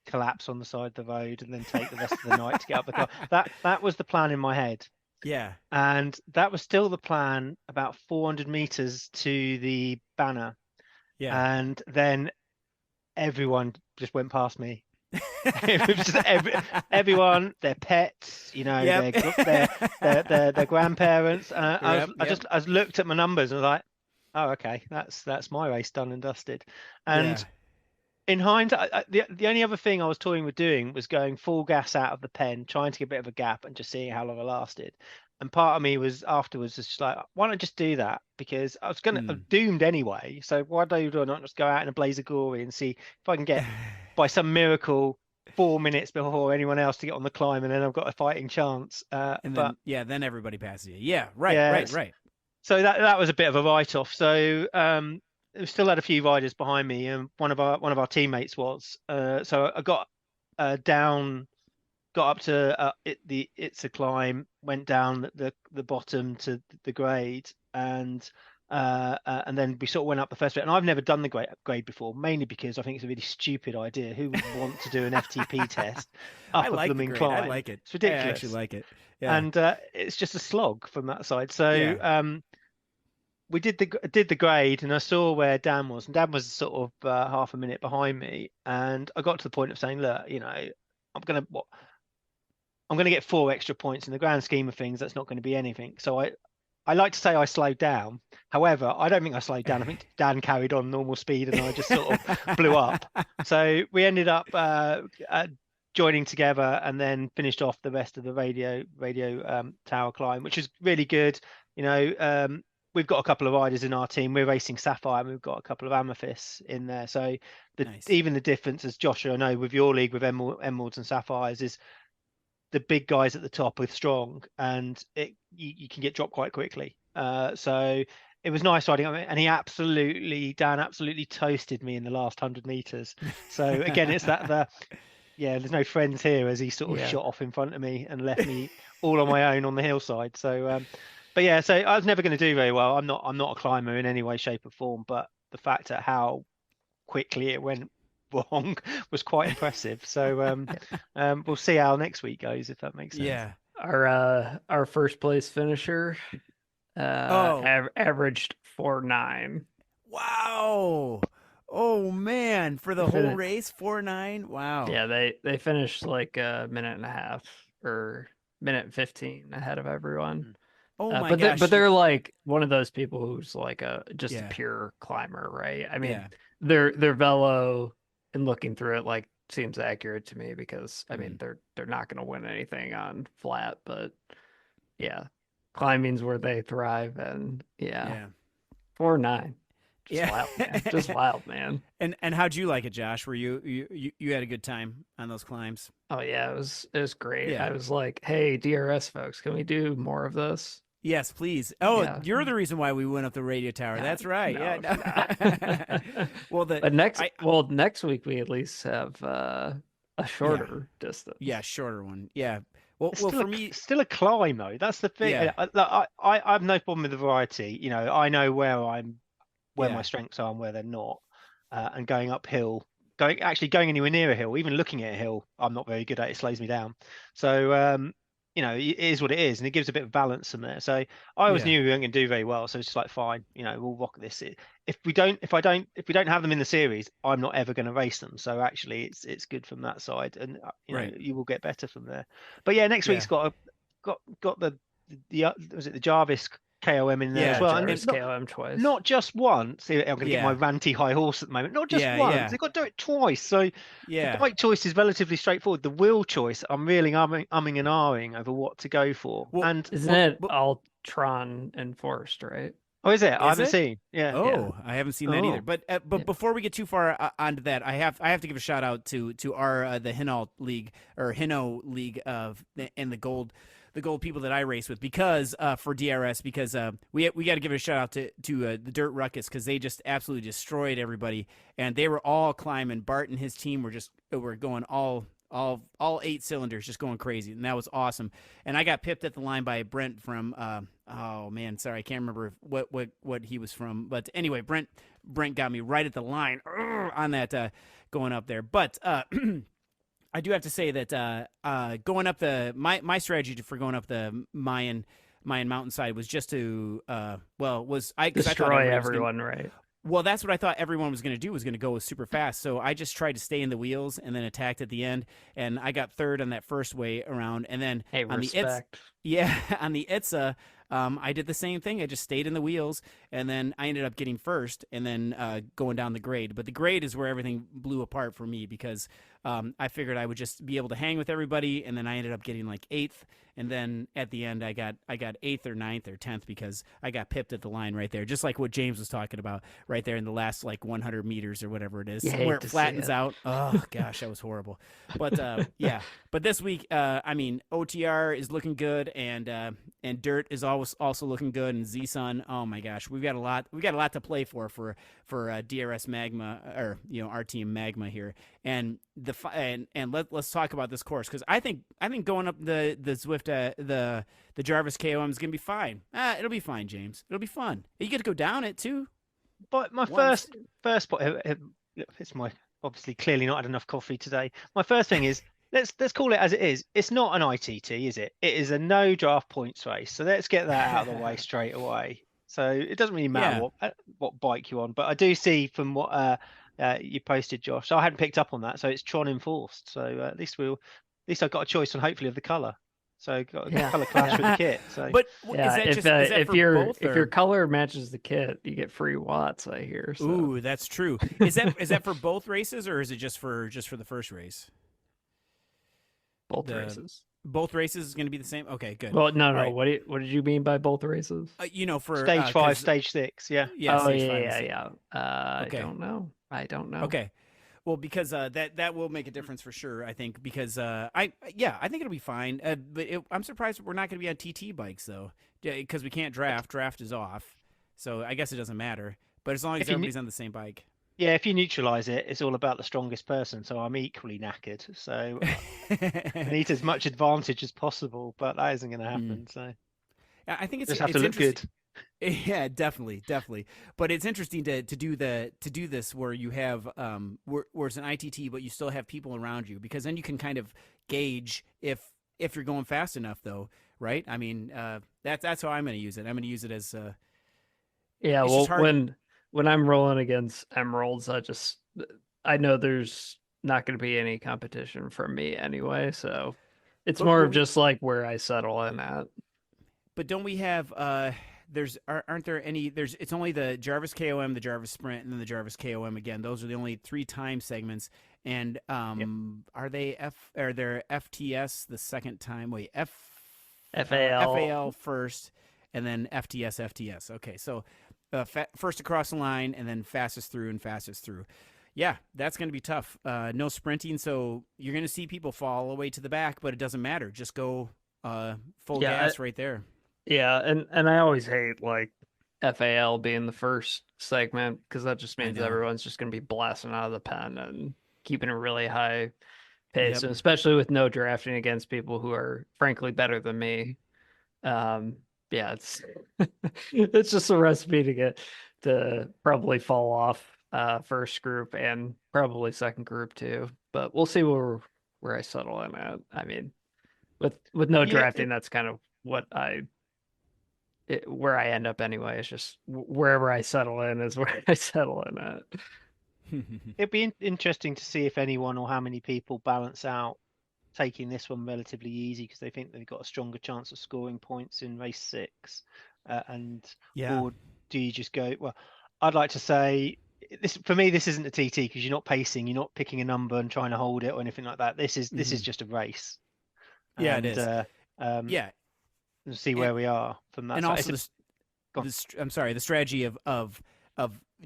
collapse on the side of the road, and then take the rest of the night to get up the car. That was the plan in my head. Yeah. And that was still the plan about 400 meters to the banner. Yeah. And then everyone just went past me. It was just everyone, their pets, their grandparents. I just looked at my numbers and was like, oh, okay, that's my race done and dusted. And in hindsight, the only other thing I was toying with doing was going full gas out of the pen, trying to get a bit of a gap and just seeing how long I lasted. And part of me was afterwards just like, why don't I just do that? Because I was I'm doomed anyway. So why do I not just go out in a blaze of glory and see if I can get, by some miracle, 4 minutes before anyone else to get on the climb, and then I've got a fighting chance. Then everybody passes you. Yeah, right. So that was a bit of a write-off. So we still had a few riders behind me, and one of our teammates was. So I got up to it's a climb, went down the bottom to the Grade, and And then we sort of went up the first bit. And I've never done the grade before, mainly because I think it's a really stupid idea. Who would want to do an FTP test up I a like the blooming grade. climb? I like it. It's ridiculous. I actually like it. Yeah. And it's just a slog from that side. So Yeah. we did the grade, and I saw where Dan was, and Dan was sort of half a minute behind me. And I got to the point of saying, look, I'm gonna get 4 extra points in the grand scheme of things. That's not going to be anything. So I like to say I slowed down. However, I don't think I slowed down. I think Dan carried on normal speed, and I just sort of blew up. So we ended up joining together, and then finished off the rest of the radio tower climb, which is really good. We've got a couple of riders in our team. We're racing Sapphire, and we've got a couple of Amethysts in there. So Nice. even the difference, as Josh, I know with your league with Emeralds and Sapphires, is the big guys at the top are strong, and you can get dropped quite quickly. So it was nice riding, and Dan absolutely toasted me in the last 100 meters. So again, it's there's no friends here, as he sort of shot off in front of me and left me all on my own on the hillside. So but yeah, so I was never going to do very well. I'm not a climber in any way, shape or form, but the fact at how quickly it went wrong was quite impressive. So we'll see how next week goes, if that makes sense. Yeah. Our first place finisher averaged 4.9. Wow. Oh man, for the whole race, 4.9. Wow. Yeah, they finished like a minute and a half or minute 15 ahead of everyone. Oh my gosh. But they're like one of those people who's like a pure climber, right? I mean, their velo, and looking through it, like, seems accurate to me, because I mean they're not going to win anything on flat, but yeah, climbing's where they thrive, and 4.9. Wild, man. Just wild, man. And how'd you like it, Josh? Were you had a good time on those climbs? Oh yeah, it was great. Yeah. I was like, hey, DRS folks, can we do more of this? Yes, please. Oh, you're the reason why we went up the radio tower. That's right. Well, next week we at least have a shorter distance. Yeah, shorter one. Yeah. Well, for me, still a climb though. That's the thing. Yeah. I have no problem with the variety. I know where my strengths are and where they're not. And going uphill, going anywhere near a hill, even looking at a hill, I'm not very good at. It slows me down. So it is what it is, and it gives a bit of balance in there. So I always knew we weren't going to do very well. So it's just like, fine, we'll rock this. If we don't have them in the series, I'm not ever going to race them. So actually, it's good from that side, and you will get better from there. But yeah, next week's got the was it the Jarvis KOM in there as well? Jarvis KOM twice. Not just once. I'm going to get my ranty high horse at the moment. Not just once. They've got to do it twice. So the bike choice is relatively straightforward. The wheel choice, I'm really umming and ahhing over what to go for. Well, and isn't it Altron enforced, right? Oh, is it? I haven't seen. Yeah. Oh, I haven't seen that either. But before we get too far onto that, I have to give a shout out to our the Hinno League and the gold people that I race with, because for DRS, because we got to give a shout out to the Dirt Ruckus, because they just absolutely destroyed everybody, and they were all climbing. Bart and his team were going all 8 cylinders, just going crazy, and that was awesome. And I got pipped at the line by Brent from oh man, sorry, I can't remember what he was from, but anyway, Brent got me right at the line on that going up there, but I do have to say that going up my strategy for going up the Mayan mountainside was just to destroy everyone, right? Well, that's what I thought everyone was going to do, was going to go super fast. So I just tried to stay in the wheels and then attacked at the end. And I got third on that first way around. And then on the Itza, I did the same thing. I just stayed in the wheels, and then I ended up getting first, and then going down the grade. But the grade is where everything blew apart for me, because I figured I would just be able to hang with everybody, and then I ended up getting like 8th, and then at the end I got 8th or 9th or 10th, because I got pipped at the line right there, just like what James was talking about right there in the last like 100 meters or whatever it is, where it flattens out. Oh gosh, that was horrible. But but this week, I mean, OTR is looking good, and Dirt is always also looking good, and Z-Sun. Oh my gosh, we got a lot to play for DRS Magma, or our team Magma here. And let's talk about this course, because I think going up the Zwift the Jarvis KOM is gonna be fine. It'll be fine, James. It'll be fun. You get to go down it too. But my first point, it's my obviously clearly not had enough coffee today. My first thing is, let's call it as it is. It's not an ITT, is it? It is a no draft points race. So let's get that out of the way straight away. So it doesn't really matter what bike you're on. But I do see from what you posted, Josh. So I hadn't picked up on that. So it's Tron enforced. So at least I've got a choice on hopefully of the colour. So got a colour clash with the kit. So but if your color matches the kit, you get free watts. I hear. So. Ooh, that's true. Is that for both races, or is it just for the first race? Both races. Both races is going to be the same. Okay, good. Well, no. Right. What did you mean by both races? For stage 5, stage 6. Yeah. Yeah. Oh, yeah. Okay. I don't know. Okay. Well, because that will make a difference for sure. I think because I think it'll be fine. But I'm surprised we're not going to be on TT bikes though, because we can't draft. Draft is off, so I guess it doesn't matter. But as long as everybody's on the same bike. Yeah, if you neutralize it, it's all about the strongest person. So I'm equally knackered. So I need as much advantage as possible, but that isn't going to happen. So I think it's just have to look good. Yeah, definitely. But it's interesting to do this where you have where it's an ITT, but you still have people around you, because then you can kind of gauge if you're going fast enough, though, right? I mean, that's how I'm going to use it. I'm going to use it as yeah. Well, when I'm rolling against Emeralds, I know there's not going to be any competition from me anyway, so it's more of just like where I settle in at. But don't we have aren't there any? It's only the Jarvis KOM, the Jarvis Sprint, and then the Jarvis KOM again. Those are the only 3 time segments. And are there FTS the second time? Wait, FAL first, and then FTS. Okay, so first across the line, and then fastest through. Yeah, that's going to be tough. No sprinting, so you're going to see people fall all the way to the back, but it doesn't matter. Just go full gas right there. Yeah, and I always hate like FAL being the first segment, because that just means everyone's just going to be blasting out of the pen and keeping a really high pace, and especially with no drafting against people who are frankly better than me. Yeah, it's it's just a recipe to probably fall off first group and probably second group too. But we'll see where I settle in at. I mean, with no drafting, that's kind of what where I end up anyway. It's just wherever I settle in is where I settle in at. It'd be interesting to see if anyone or how many people balance out taking this one relatively easy because they think they've got a stronger chance of scoring points in race 6, or do you just go? Well, I'd like to say this for me. This isn't a TT because you're not pacing, you're not picking a number and trying to hold it or anything like that. This is just a race. Yeah, it is. And see where we are from that. And side. Also, the strategy of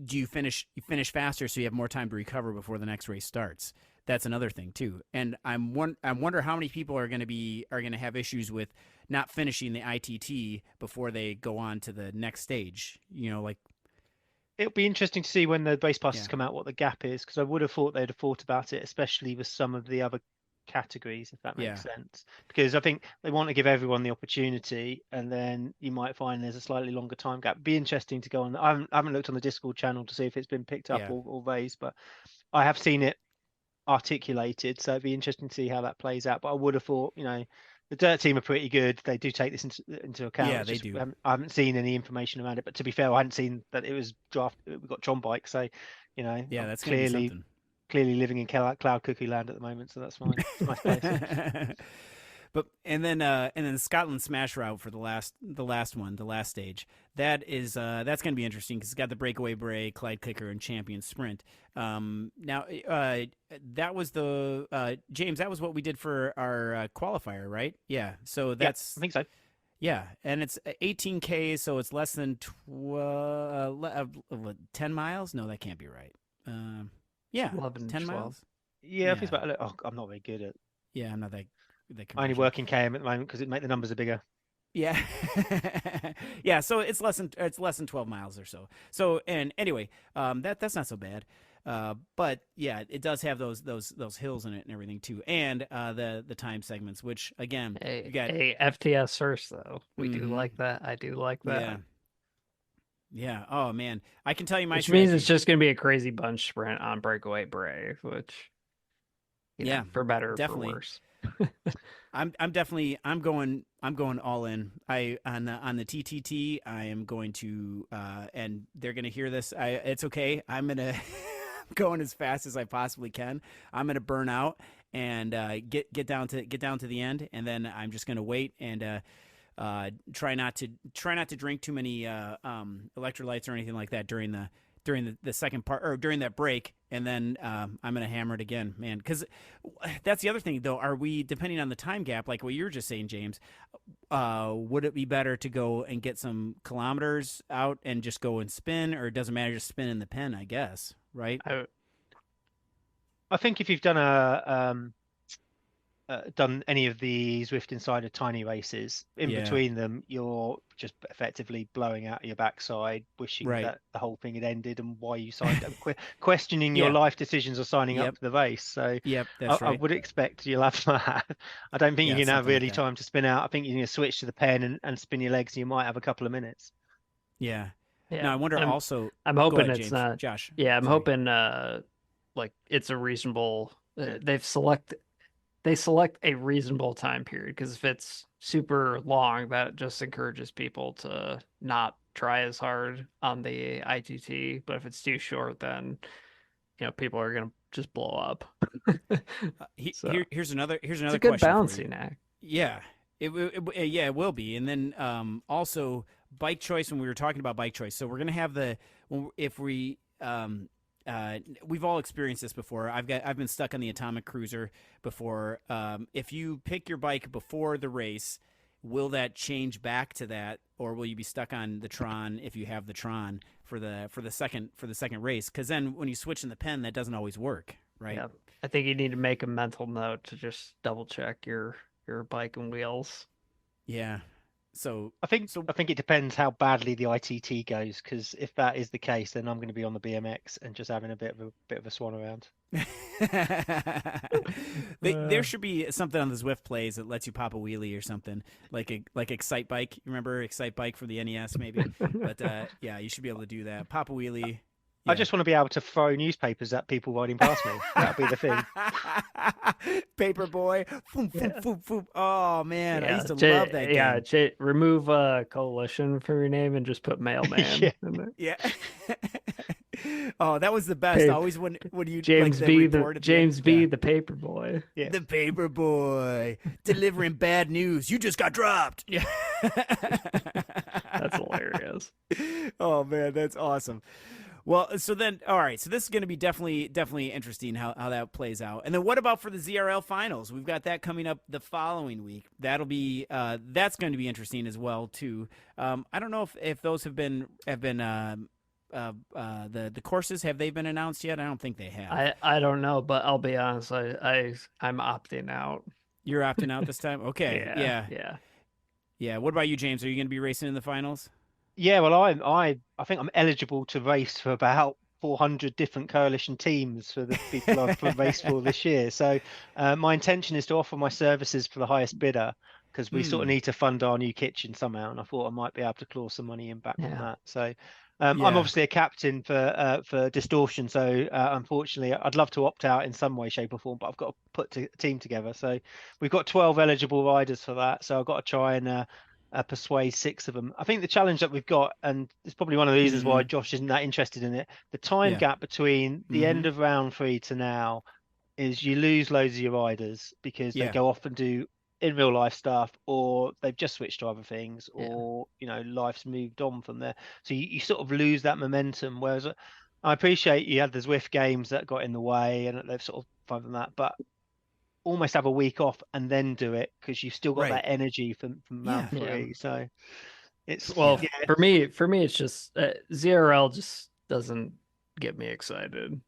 do you finish faster so you have more time to recover before the next race starts. That's another thing too. And I wonder how many people are going to have issues with not finishing the ITT before they go on to the next stage. Like it'll be interesting to see when the race passes come out what the gap is, because I would have thought they'd have thought about it, especially with some of the other categories, if that makes sense, because I think they want to give everyone the opportunity, and then you might find there's a slightly longer time gap. Be interesting to go on. I haven't looked on the Discord channel to see if it's been picked up or raised, but I have seen it articulated, so it'd be interesting to see how that plays out. But I would have thought, the Dirt team are pretty good. They do take this into account. Yeah, they do. I haven't seen any information around it, but to be fair, I hadn't seen that it was we've got Tron bike, so that's clearly living in cloud cuckoo land at the moment, so that's fine. It's my space. But and then Scotland Smash Route for the last stage. That's going to be interesting because it's got the breakaway brake, Clyde Clicker, and Champion Sprint. Now that was the James. That was what we did for our qualifier, right? Yeah. So that's I think so. Yeah, and it's 18K, so it's less than 10 miles. No, that can't be right. Yeah, 11, 10 12. miles. Yeah, I think it's about. I'm not very good at. Yeah, I'm not that. I only work in KM at the moment because the numbers are bigger. Yeah. Yeah, so it's less than 12 miles or so. So, and anyway, that's not so bad. But yeah, it does have those hills in it and everything too. And the time segments, which again, you got A FTS first though. We do Mhm. like that. I do like that. Yeah. Yeah. Oh man. I can tell you my Which means it's strategy. just going to be a crazy bunch sprint on Breakaway Brave, which, Yeah, for better or for definitely. worse. I'm definitely I'm going all in. I on the TTT I am going to and they're gonna hear this. It's okay. I'm gonna going as fast as I possibly can. I'm gonna burn out and get down to the end, and then I'm just gonna wait and try not to drink too many electrolytes or anything like that during the second part or during that break, and then I'm gonna hammer it again, man. Because that's the other thing, though. Are we depending on the time gap, like what you were just saying, James? Would it be better to go and get some kilometers out and just go and spin, or it doesn't matter, just spin in the pen? I guess, right? I think if you've done done any of the Zwift Insider tiny races, in Yeah. between them, you're just effectively blowing out your backside, wishing Right. that the whole thing had ended and why you signed up, questioning your Yeah. life decisions of signing up Yep. for the race. So Yep. I, That's I right. would expect you'll have that. I don't think Yeah. you're going to have Something like really that. time to spin out. I think you're going to switch to the pen and spin your legs. You might have a couple of minutes. Yeah. Yeah. Now I wonder also. I'm Go hoping ahead, it's James. not. Josh. Yeah, I'm Sorry. hoping like it's a reasonable. They select a reasonable time period, because if it's super long, that just encourages people to not try as hard on the ITT. But if it's too short, then people are gonna just blow up. So Here's it's another a good question for you. balancing act. Yeah, yeah, it will be. And then also bike choice. When we were talking about bike choice, so we're gonna have if we we've all experienced this before. I've been stuck on the Atomic Cruiser before. If you pick your bike before the race, will that change back to that, or will you be stuck on the Tron if you have the Tron for the second race? Because then when you switch in the pen, that doesn't always work, right? Yeah, I think you need to make a mental note to just double check your bike and wheels. Yeah. So I think it depends how badly the ITT goes, because if that is the case, then I'm going to be on the BMX and just having a bit of a swan around. There should be something on the Zwift plays that lets you pop a wheelie or something, like Excite Bike. You remember Excite Bike for the NES, maybe? But yeah, you should be able to do that. Pop a wheelie. Yeah. I just want to be able to throw newspapers at people riding past me. That'd be the thing. Paperboy. Foom, foom, foom, foom. Oh man, I used to Yeah, love that game. Yeah, remove coalition from your name and just put mailman. Yeah. in there. Yeah. Oh, that was the best. Always when you James like, B. report the paper boy. Yeah. The paper boy delivering bad news. You just got dropped. Yeah. That's hilarious. Oh man, that's awesome. Well, so then, all right. So this is going to be definitely interesting how that plays out. And then what about for the ZRL Finals? We've got that coming up the following week. That'll be that's going to be interesting as well too. I don't know if those have been the courses, have they been announced yet? I don't think they have. I don't know, but I'll be honest. I'm opting out. You're opting out this time. Okay. Yeah. What about you, James? Are you going to be racing in the finals? Yeah, well, I think I'm eligible to race for about 400 different coalition teams for the people I've raced for this year. So my intention is to offer my services for the highest bidder, because we sort of need to fund our new kitchen somehow, and I thought I might be able to claw some money in back from that. So I'm obviously a captain for Distortion, so unfortunately I'd love to opt out in some way, shape or form, but I've got to put a team together. So we've got 12 eligible riders for that, so I've got to try and persuade 6 of them. I think the challenge that we've got, and it's probably one of the reasons why Josh isn't that interested in it, the time gap between the end of round 3 to now is you lose loads of your riders because they go off and do in real life stuff, or they've just switched to other things, or life's moved on from there. So you sort of lose that momentum. Whereas I appreciate you had the Zwift games that got in the way and they've sort of fun from that, but almost have a week off and then do it, because you've still got that energy from round 3. So it's for me it's just ZRL just doesn't get me excited.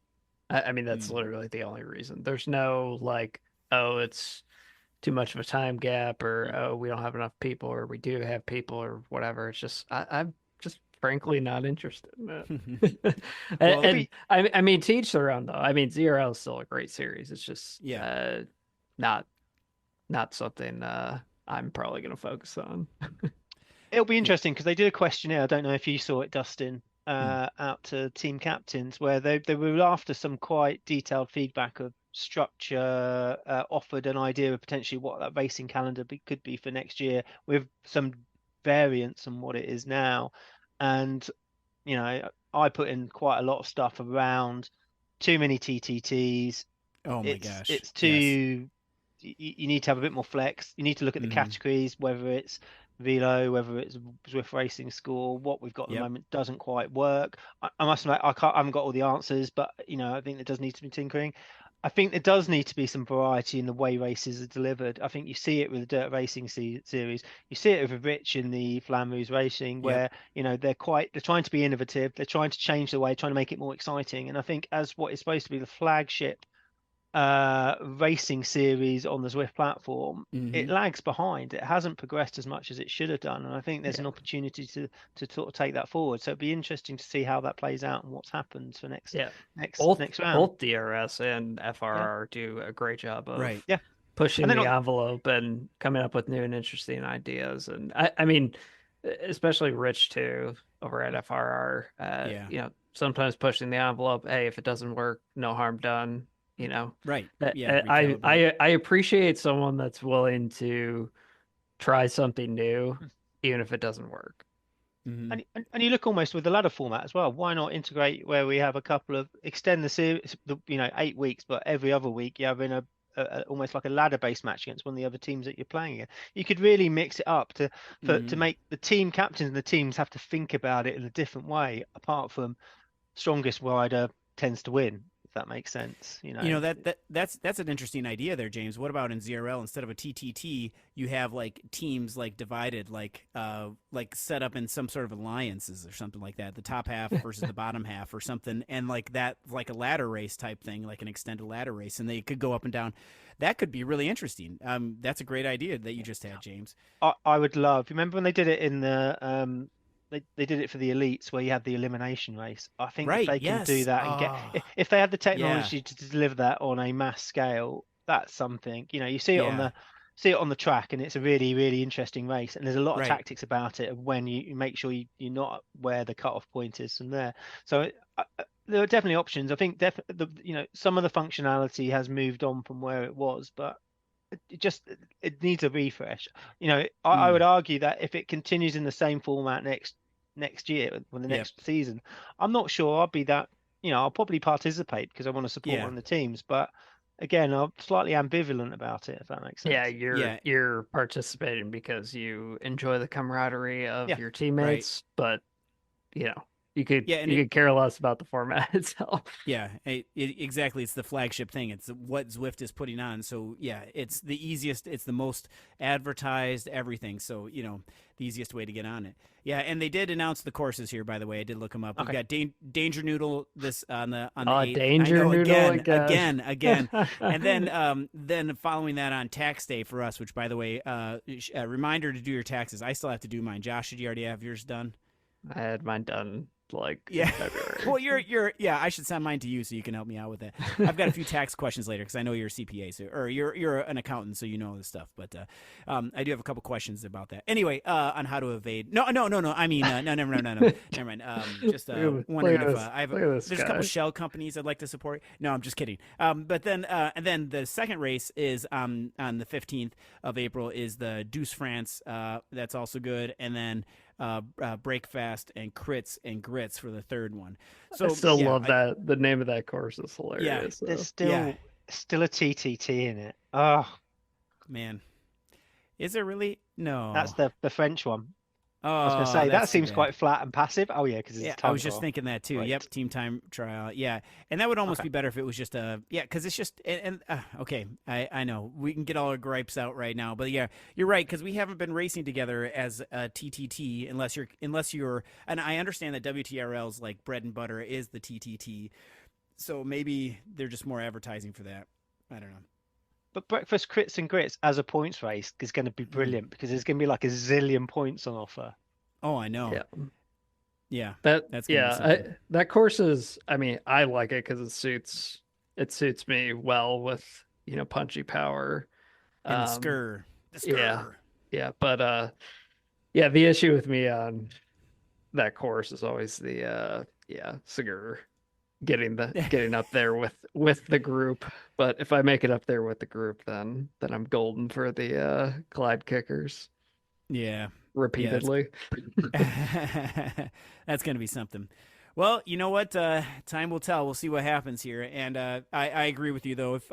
I mean that's literally the only reason. There's no like, oh, it's too much of a time gap, or oh, we don't have enough people, or we do have people, or whatever. It's just I'm just frankly not interested in it. Well, I mean, to each their own though. I mean, ZRL is still a great series. It's just not something I'm probably going to focus on. It'll be interesting because they did a questionnaire. I don't know if you saw it, Dustin, out to team captains, where they were after some quite detailed feedback of structure, offered an idea of potentially what that racing calendar could be for next year, with some variance on what it is now. And you know, I put in quite a lot of stuff around too many TTTs. Oh my gosh, it's too. You need to have a bit more flex. You need to look at the categories, whether it's Velo, whether it's Zwift Racing School. What we've got at the moment doesn't quite work. I must admit, I haven't got all the answers, but you know, I think there does need to be tinkering. I think there does need to be some variety in the way races are delivered. I think you see it with the Dirt Racing series. You see it with Rich in the Flamboos Racing, where you know they're trying to be innovative. They're trying to change the way, trying to make it more exciting. And I think as what is supposed to be the flagship racing series on the Zwift platform, it lags behind. It hasn't progressed as much as it should have done, and I think there's an opportunity to sort of take that forward. So it'd be interesting to see how that plays out and what's happened for next round. Both DRS and FRR do a great job of pushing the envelope and coming up with new and interesting ideas. And I mean, especially Rich too over at FRR. You know, sometimes pushing the envelope. Hey, if it doesn't work, no harm done. You know, right? I appreciate someone that's willing to try something new, even if it doesn't work. And you look almost with the ladder format as well. Why not integrate where we have a couple of extend the series, 8 weeks, but every other week you have in a almost like a ladder based match against one of the other teams that you're playing against. You could really mix it up to make the team captains and the teams have to think about it in a different way. Apart from strongest rider tends to win. That makes sense. That's an interesting idea there, James. What about in ZRL, instead of a TTT, you have like teams like divided, like set up in some sort of alliances or something like that, the top half versus the bottom half or something, and like that, like a ladder race type thing, like an extended ladder race, and they could go up and down. That could be really interesting. That's a great idea that you just had, James. I would love. Remember when they did it in the They did it for the elites where you had the elimination race. I think if they can do that and if they had the technology to deliver that on a mass scale, that's something. You know, you see it on the track, and it's a really, really interesting race. And there's a lot of tactics about it of when you make sure you're not where the cutoff point is from there. So there are definitely options. I think some of the functionality has moved on from where it was, but it needs a refresh. You know, I would argue that if it continues in the same format next year, when the next season, I'm not sure I'll be that. You know, I'll probably participate because I want to support one of the teams, but again, I'm slightly ambivalent about it, if that makes sense. Yeah, you're participating because you enjoy the camaraderie of your teammates, but you know, you could care less about the format itself. Yeah, exactly. It's the flagship thing. It's what Zwift is putting on. So yeah, it's the easiest. It's the most advertised everything. So the easiest way to get on it. Yeah, and they did announce the courses here. By the way, I did look them up. Okay. We've got Danger Noodle on the 8th. Danger Noodle again, and then following that on tax day for us. Which, by the way, a reminder to do your taxes. I still have to do mine. Josh, did you already have yours done? I had mine done in February. Well, you're I should send mine to you so you can help me out with that. I've got a few tax questions later because I know you're a CPA, or you're an accountant, so you know this stuff. But I do have a couple questions about that. Anyway, on how to evade. No. I mean, no, never mind. Just wondering if there's a couple shell companies I'd like to support. No, I'm just kidding. But then and then the second race is on the 15th of April is the Deuce France. That's also good, and then break fast and crits and grits for the third one. So I still love that. The name of that course is hilarious. Yeah, there's still a TTT in it. Oh man, is there really? No, that's the French one. Oh, I was going to say that seems quite flat and passive. Oh yeah, because I was just thinking that too. Right. Yep, team time trial. Yeah, and that would almost be better if it was just because it's just okay. I know we can get all our gripes out right now, but yeah, you're right because we haven't been racing together as a TTT unless you're and I understand that WTRL's like bread and butter is the TTT, so maybe they're just more advertising for that. I don't know. But breakfast crits and grits as a points race is going to be brilliant because there's going to be like a zillion points on offer. Oh, I know. Yeah. Yeah. That's gonna be something. that course is. I mean, I like it because it suits me well with punchy power. And the skur. Yeah. But yeah, the issue with me on that course is always the Sigur getting up there with the group. But if I make it up there with the group, then I'm golden for the glide kickers. Yeah. Repeatedly. Yeah, that's going to be something. Well, you know what? Time will tell. We'll see what happens here. And I agree with you, though. If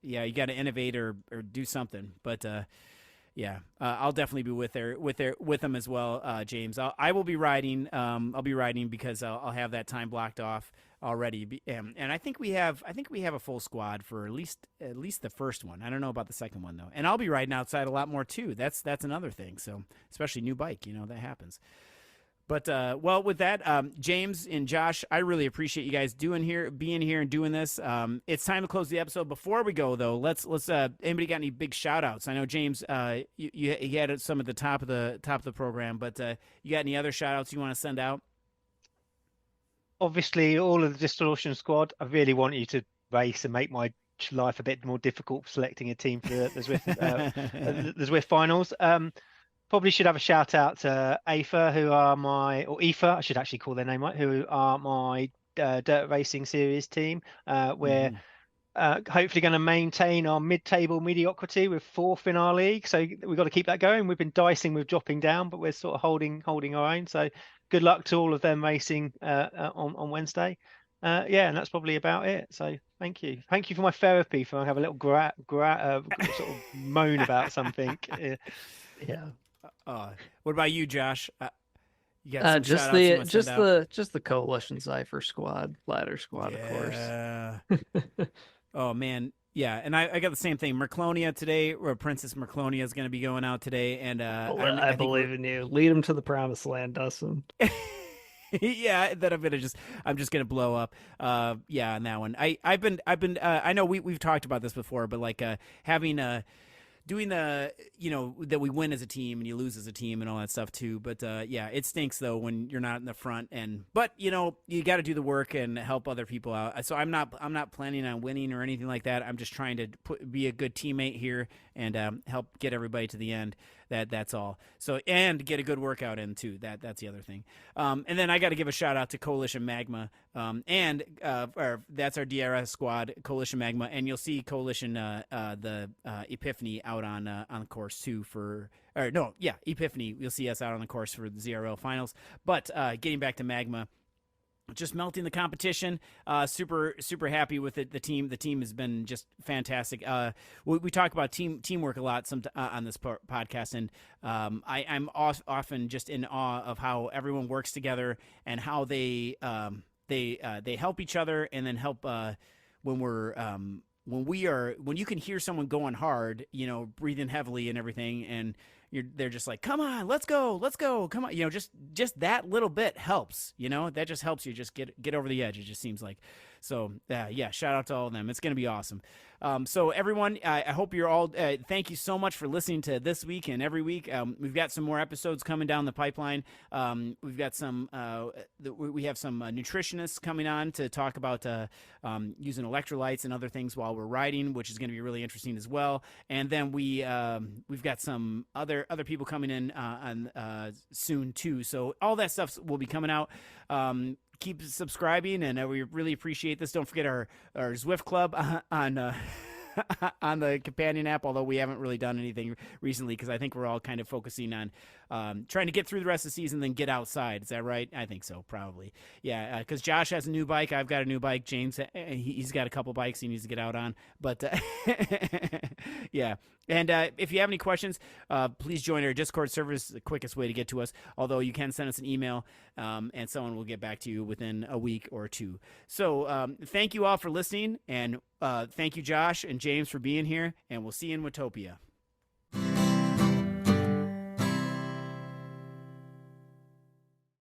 you got to innovate or do something. But I'll definitely be with them as well, James. I will be riding. I'll be riding because I'll have that time blocked off already. And I think we have a full squad for at least the first one. I don't know about the second one though. And I'll be riding outside a lot more too. That's another thing. So especially new bike, that happens. But well, with that, James and Josh, I really appreciate you guys being here and doing this. It's time to close the episode. Before we go though, let's anybody got any big shout outs? I know James, you had some at the top of the program, but you got any other shout outs you want to send out? Obviously, all of the Distortion squad, I really want you to race and make my life a bit more difficult selecting a team for the Zwift finals. Probably should have a shout out to AFA, or EFA, I should actually call their name right, who are my dirt racing series team. We're hopefully going to maintain our mid-table mediocrity with 4th in our league. So we've got to keep that going. We've been dicing with dropping down, but we're sort of holding our own. So good luck to all of them racing on Wednesday. And that's probably about it. So thank you for my therapy. For I have a little sort of moan about something. Yeah. What about you, Josh? You got some just the Coalition Cypher squad, ladder squad, of course. Oh man, yeah, and I got the same thing. Merclonia today, or Princess Merclonia is going to be going out today, and I believe in you. Lead them to the promised land, Dustin. Yeah, that I'm just gonna blow up. On that one. I've been I know we've talked about this before, but like having doing the that we win as a team and you lose as a team and all that stuff too. But it stinks though when you're not in the front. But you got to do the work and help other people out. So I'm not planning on winning or anything like that. I'm just trying to be a good teammate here and help get everybody to the end. That's all. So and get a good workout in too. That's the other thing. And then I got to give a shout out to Coalition Magma. That's our DRS squad, Coalition Magma, and you'll see Coalition the Epiphany out on the course too Epiphany. You'll see us out on the course for the ZRL Finals. But getting back to Magma. Just melting the competition. Super happy with it. The team has been just fantastic. We talk about teamwork a lot on this podcast, and I'm often just in awe of how everyone works together and how they help each other, and then help when you can hear someone going hard, breathing heavily and everything, and they're just like, come on, let's go, come on, just that little bit helps, that just helps you just get over the edge. It just seems like. So shout out to all of them. It's going to be awesome. So everyone, I hope you're all, thank you so much for listening to this week and every week. We've got some more episodes coming down the pipeline. We've got we have some nutritionists coming on to talk about using electrolytes and other things while we're riding, which is going to be really interesting as well. And then we've got some other people coming in on soon too. So all that stuff will be coming out. Keep subscribing, and we really appreciate this. Don't forget our Zwift Club on on the companion app, although we haven't really done anything recently because I think we're all kind of focusing on trying to get through the rest of the season, then get outside. Is that right? I think so, probably. Yeah, because Josh has a new bike. I've got a new bike. James, he's got a couple bikes he needs to get out on. But yeah. And if you have any questions, please join our Discord server. It's the quickest way to get to us, although you can send us an email, and someone will get back to you within a week or two. So thank you all for listening, and thank you, Josh and James, for being here, and we'll see you in Watopia.